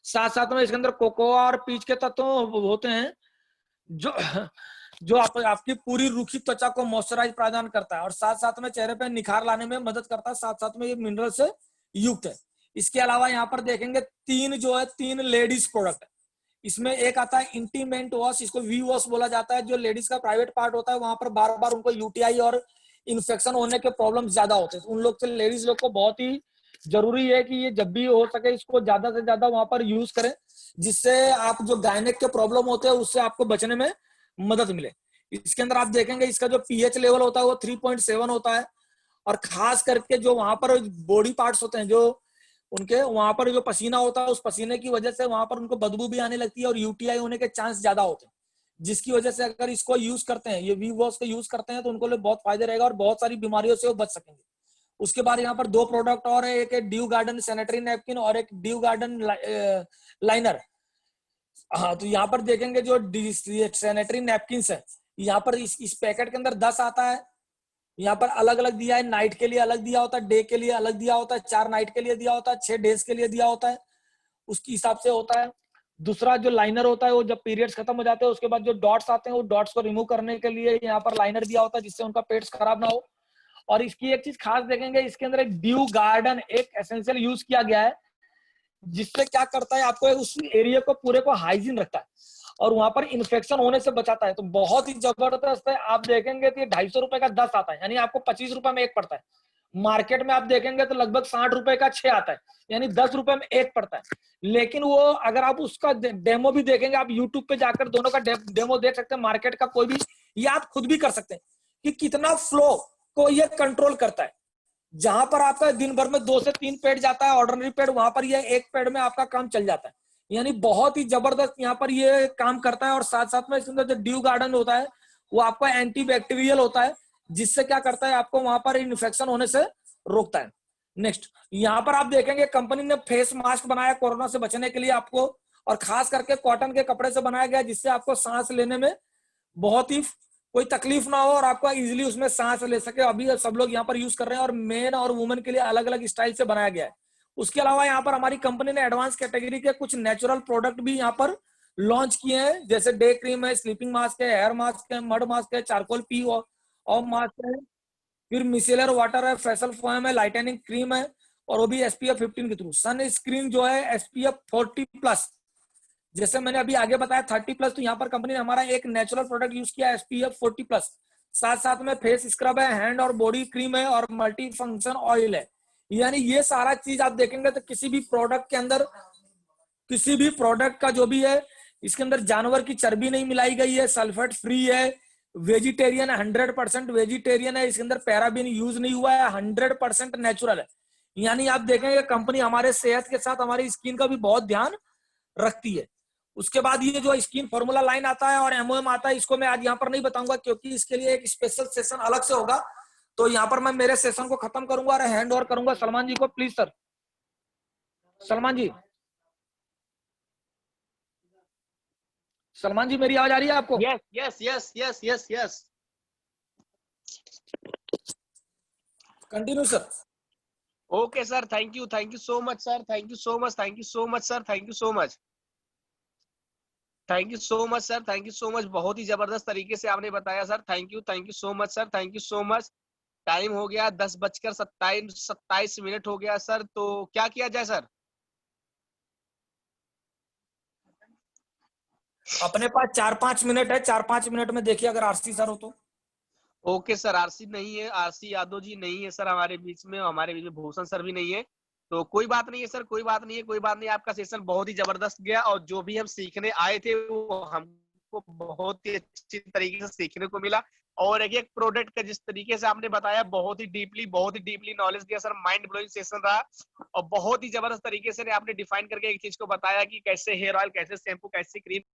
साथ साथ में इसके अंदर कोकोआ और पीच के तत्व होते हैं जो आपकी पूरी रूखी त्वचा को मॉइस्चराइज प्रदान करता है और साथ साथ में चेहरे पे निखार लाने में मदद करता है। साथ साथ में ये मिनरल से युक्त है। इसके अलावा यहाँ पर देखेंगे 3 लेडीज प्रोडक्ट है। इसमें एक आता है इंटीमेंट वॉश, इसको वी वॉश बोला जाता है। जो लेडीज का प्राइवेट पार्ट होता है वहां पर बार बार उनको यूटीआई और इन्फेक्शन होने के प्रॉब्लम ज्यादा होते हैं, उन लोग से लेडीज लोग को बहुत ही जरूरी है कि ये जब भी हो सके इसको ज्यादा से ज्यादा वहां पर यूज करें, जिससे आप जो गायनेक के प्रॉब्लम होते हैं उससे आपको बचने में मदद मिले। इसके अंदर आप देखेंगे इसका जो पीएच लेवल होता है वो 3.7 होता है और खास करके जो वहां पर बॉडी पार्ट्स होते हैं जो उनके वहां पर जो पसीना होता है उस पसीने की वजह से वहां पर उनको बदबू भी आने लगती है और यूटीआई होने के चांस ज्यादा होते हैं, जिसकी वजह से अगर इसको यूज करते हैं, ये वी वॉश को यूज करते हैं तो उनको बहुत फायदे रहेगा और बहुत सारी बीमारियों से वो बच सकेंगे। उसके बाद यहाँ पर 2 प्रोडक्ट और है, एक है ड्यू गार्डन सैनिटरी नैपकिन और एक ड्यू गार्डन लाइनर। हाँ, तो यहाँ पर देखेंगे जो सैनिटरी नैपकिन है यहाँ पर इस पैकेट के अंदर 10 आता है। यहाँ पर अलग अलग दिया है, नाइट के लिए अलग दिया होता है, डे के लिए अलग दिया होता है, 4 नाइट के लिए दिया होता है, 6 डेज के लिए दिया होता है, उसके हिसाब से होता है। दूसरा जो लाइनर होता है वो जब पीरियड्स खत्म हो जाते हैं उसके बाद जो डॉट्स आते हैं वो डॉट्स को रिमूव करने के लिए यहाँ पर लाइनर दिया होता है जिससे उनका पेट्स खराब ना हो। और इसकी एक चीज खास देखेंगे, इसके अंदर एक ड्यू गार्डन एक एसेंशियल यूज किया गया है जिससे क्या करता है आपको उस एरिया को पूरे को हाइजीन रखता है और वहां पर इन्फेक्शन होने से बचाता है। तो बहुत ही जबरदस्त है। आप देखेंगे तो ये 250 रुपए का 10 आता है, यानी आपको 25 रुपए में एक पड़ता है। मार्केट में आप देखेंगे तो लगभग 60 रुपए का 6 आता है, यानी 10 रुपए में एक पड़ता है। लेकिन वो अगर आप उसका डेमो भी देखेंगे, आप यूट्यूब पे जाकर दोनों का डेमो देख सकते हैं, मार्केट का कोई भी, या आप खुद भी कर सकते हैं कि कितना फ्लो को ये कंट्रोल करता है। जहां पर आपका दिन भर में 2 से 3 पेड़ जाता है ऑर्डिनरी पेड़, वहां पर ये एक पेड़ में आपका काम चल जाता है। यानी बहुत ही जबरदस्त यहाँ पर ये काम करता है। और साथ साथ में इसके अंदर जो ड्यू गार्डन होता है वो आपका एंटी बैक्टीरियल होता है, जिससे क्या करता है आपको वहां पर इन्फेक्शन होने से रोकता है। नेक्स्ट, यहाँ पर आप देखेंगे कंपनी ने फेस मास्क बनाया कोरोना से बचने के लिए आपको, और खास करके कॉटन के कपड़े से बनाया गया, जिससे आपको सांस लेने में बहुत ही कोई तकलीफ ना हो और आपका इजीली उसमें सांस ले सके। अभी सब लोग यहाँ पर यूज कर रहे हैं और मेन और वुमेन के लिए अलग अलग स्टाइल से बनाया गया है। उसके अलावा यहाँ पर हमारी कंपनी ने एडवांस कैटेगरी के कुछ नेचुरल प्रोडक्ट भी यहाँ पर लॉन्च किए हैं, जैसे डे क्रीम है, स्लीपिंग मास्क है, हेयर मास्क है, मड मास्क है, चारकोल पी ऑफ मास्क है, फिर मिसेलर वाटर है, फेशियल फोम है, लाइटनिंग क्रीम है, और वो भी SPF 15 के थ्रू। सन स्क्रीन जो है SPF 40+, जैसे मैंने अभी आगे बताया 30+, तो यहाँ पर कंपनी ने हमारा एक नेचुरल प्रोडक्ट यूज किया SPF 40+। साथ साथ में फेस स्क्रब है, हैंड और बॉडी क्रीम है, और मल्टी फंक्शन ऑयल है। यानी ये सारा चीज आप देखेंगे तो किसी भी प्रोडक्ट के अंदर, किसी भी प्रोडक्ट का जो भी है, इसके अंदर जानवर की चर्बी नहीं मिलाई गई है, सल्फेट फ्री है, वेजिटेरियन है, 100% वेजिटेरियन है, इसके अंदर पैराबिन यूज नहीं हुआ है, 100% नेचुरल है। यानी आप देखेंगे कंपनी हमारे सेहत के साथ हमारी स्किन का भी बहुत ध्यान रखती है। उसके बाद ये जो स्किन फॉर्मूला लाइन आता है और MOM आता है, इसको मैं आज यहाँ पर नहीं बताऊंगा क्योंकि इसके लिए एक स्पेशल सेशन अलग से होगा। तो यहाँ पर मैं मेरे सेशन को खत्म करूंगा और हैंड ओवर करूंगा सलमान जी को। प्लीज सर, सलमान जी, सलमान जी मेरी आवाज आ रही है आपको? Yes yes yes yes yes yes. Continue sir. Okay sir, thank you so much sir, thank you so much, thank you so much sir, thank you so much, thank you so much sir, thank you so much. बहुत ही जबरदस्त तरीके से आपने बताया sir, thank you so much sir, thank you so much. Time हो गया 10:27 हो गया सर, तो क्या किया जाए सर? अपने पास 4-5 मिनट है, 4-5 मिनट में देखिए अगर RC सर हो तो। ओके सर, RC नहीं है, RC यादव जी नहीं है सर हमारे बीच में, हमारे बीच में भूषण सर भी नहीं है, तो कोई बात नहीं है सर, कोई बात नहीं है, कोई बात नहीं। आपका सेशन बहुत ही जबरदस्त गया और जो भी हम सीखने आए थे वो हमको बहुत ही अच्छी तरीके से सीखने को मिला। और एक एक प्रोडक्ट का जिस तरीके से आपने बताया, बहुत ही डीपली नॉलेज दिया सर, माइंड ब्लोइंग सेशन रहा। और बहुत ही जबरदस्त तरीके से आपने डिफाइन करके एक चीज को बताया कि कैसे हेयर ऑयल, कैसे शैम्पू, कैसे क्रीम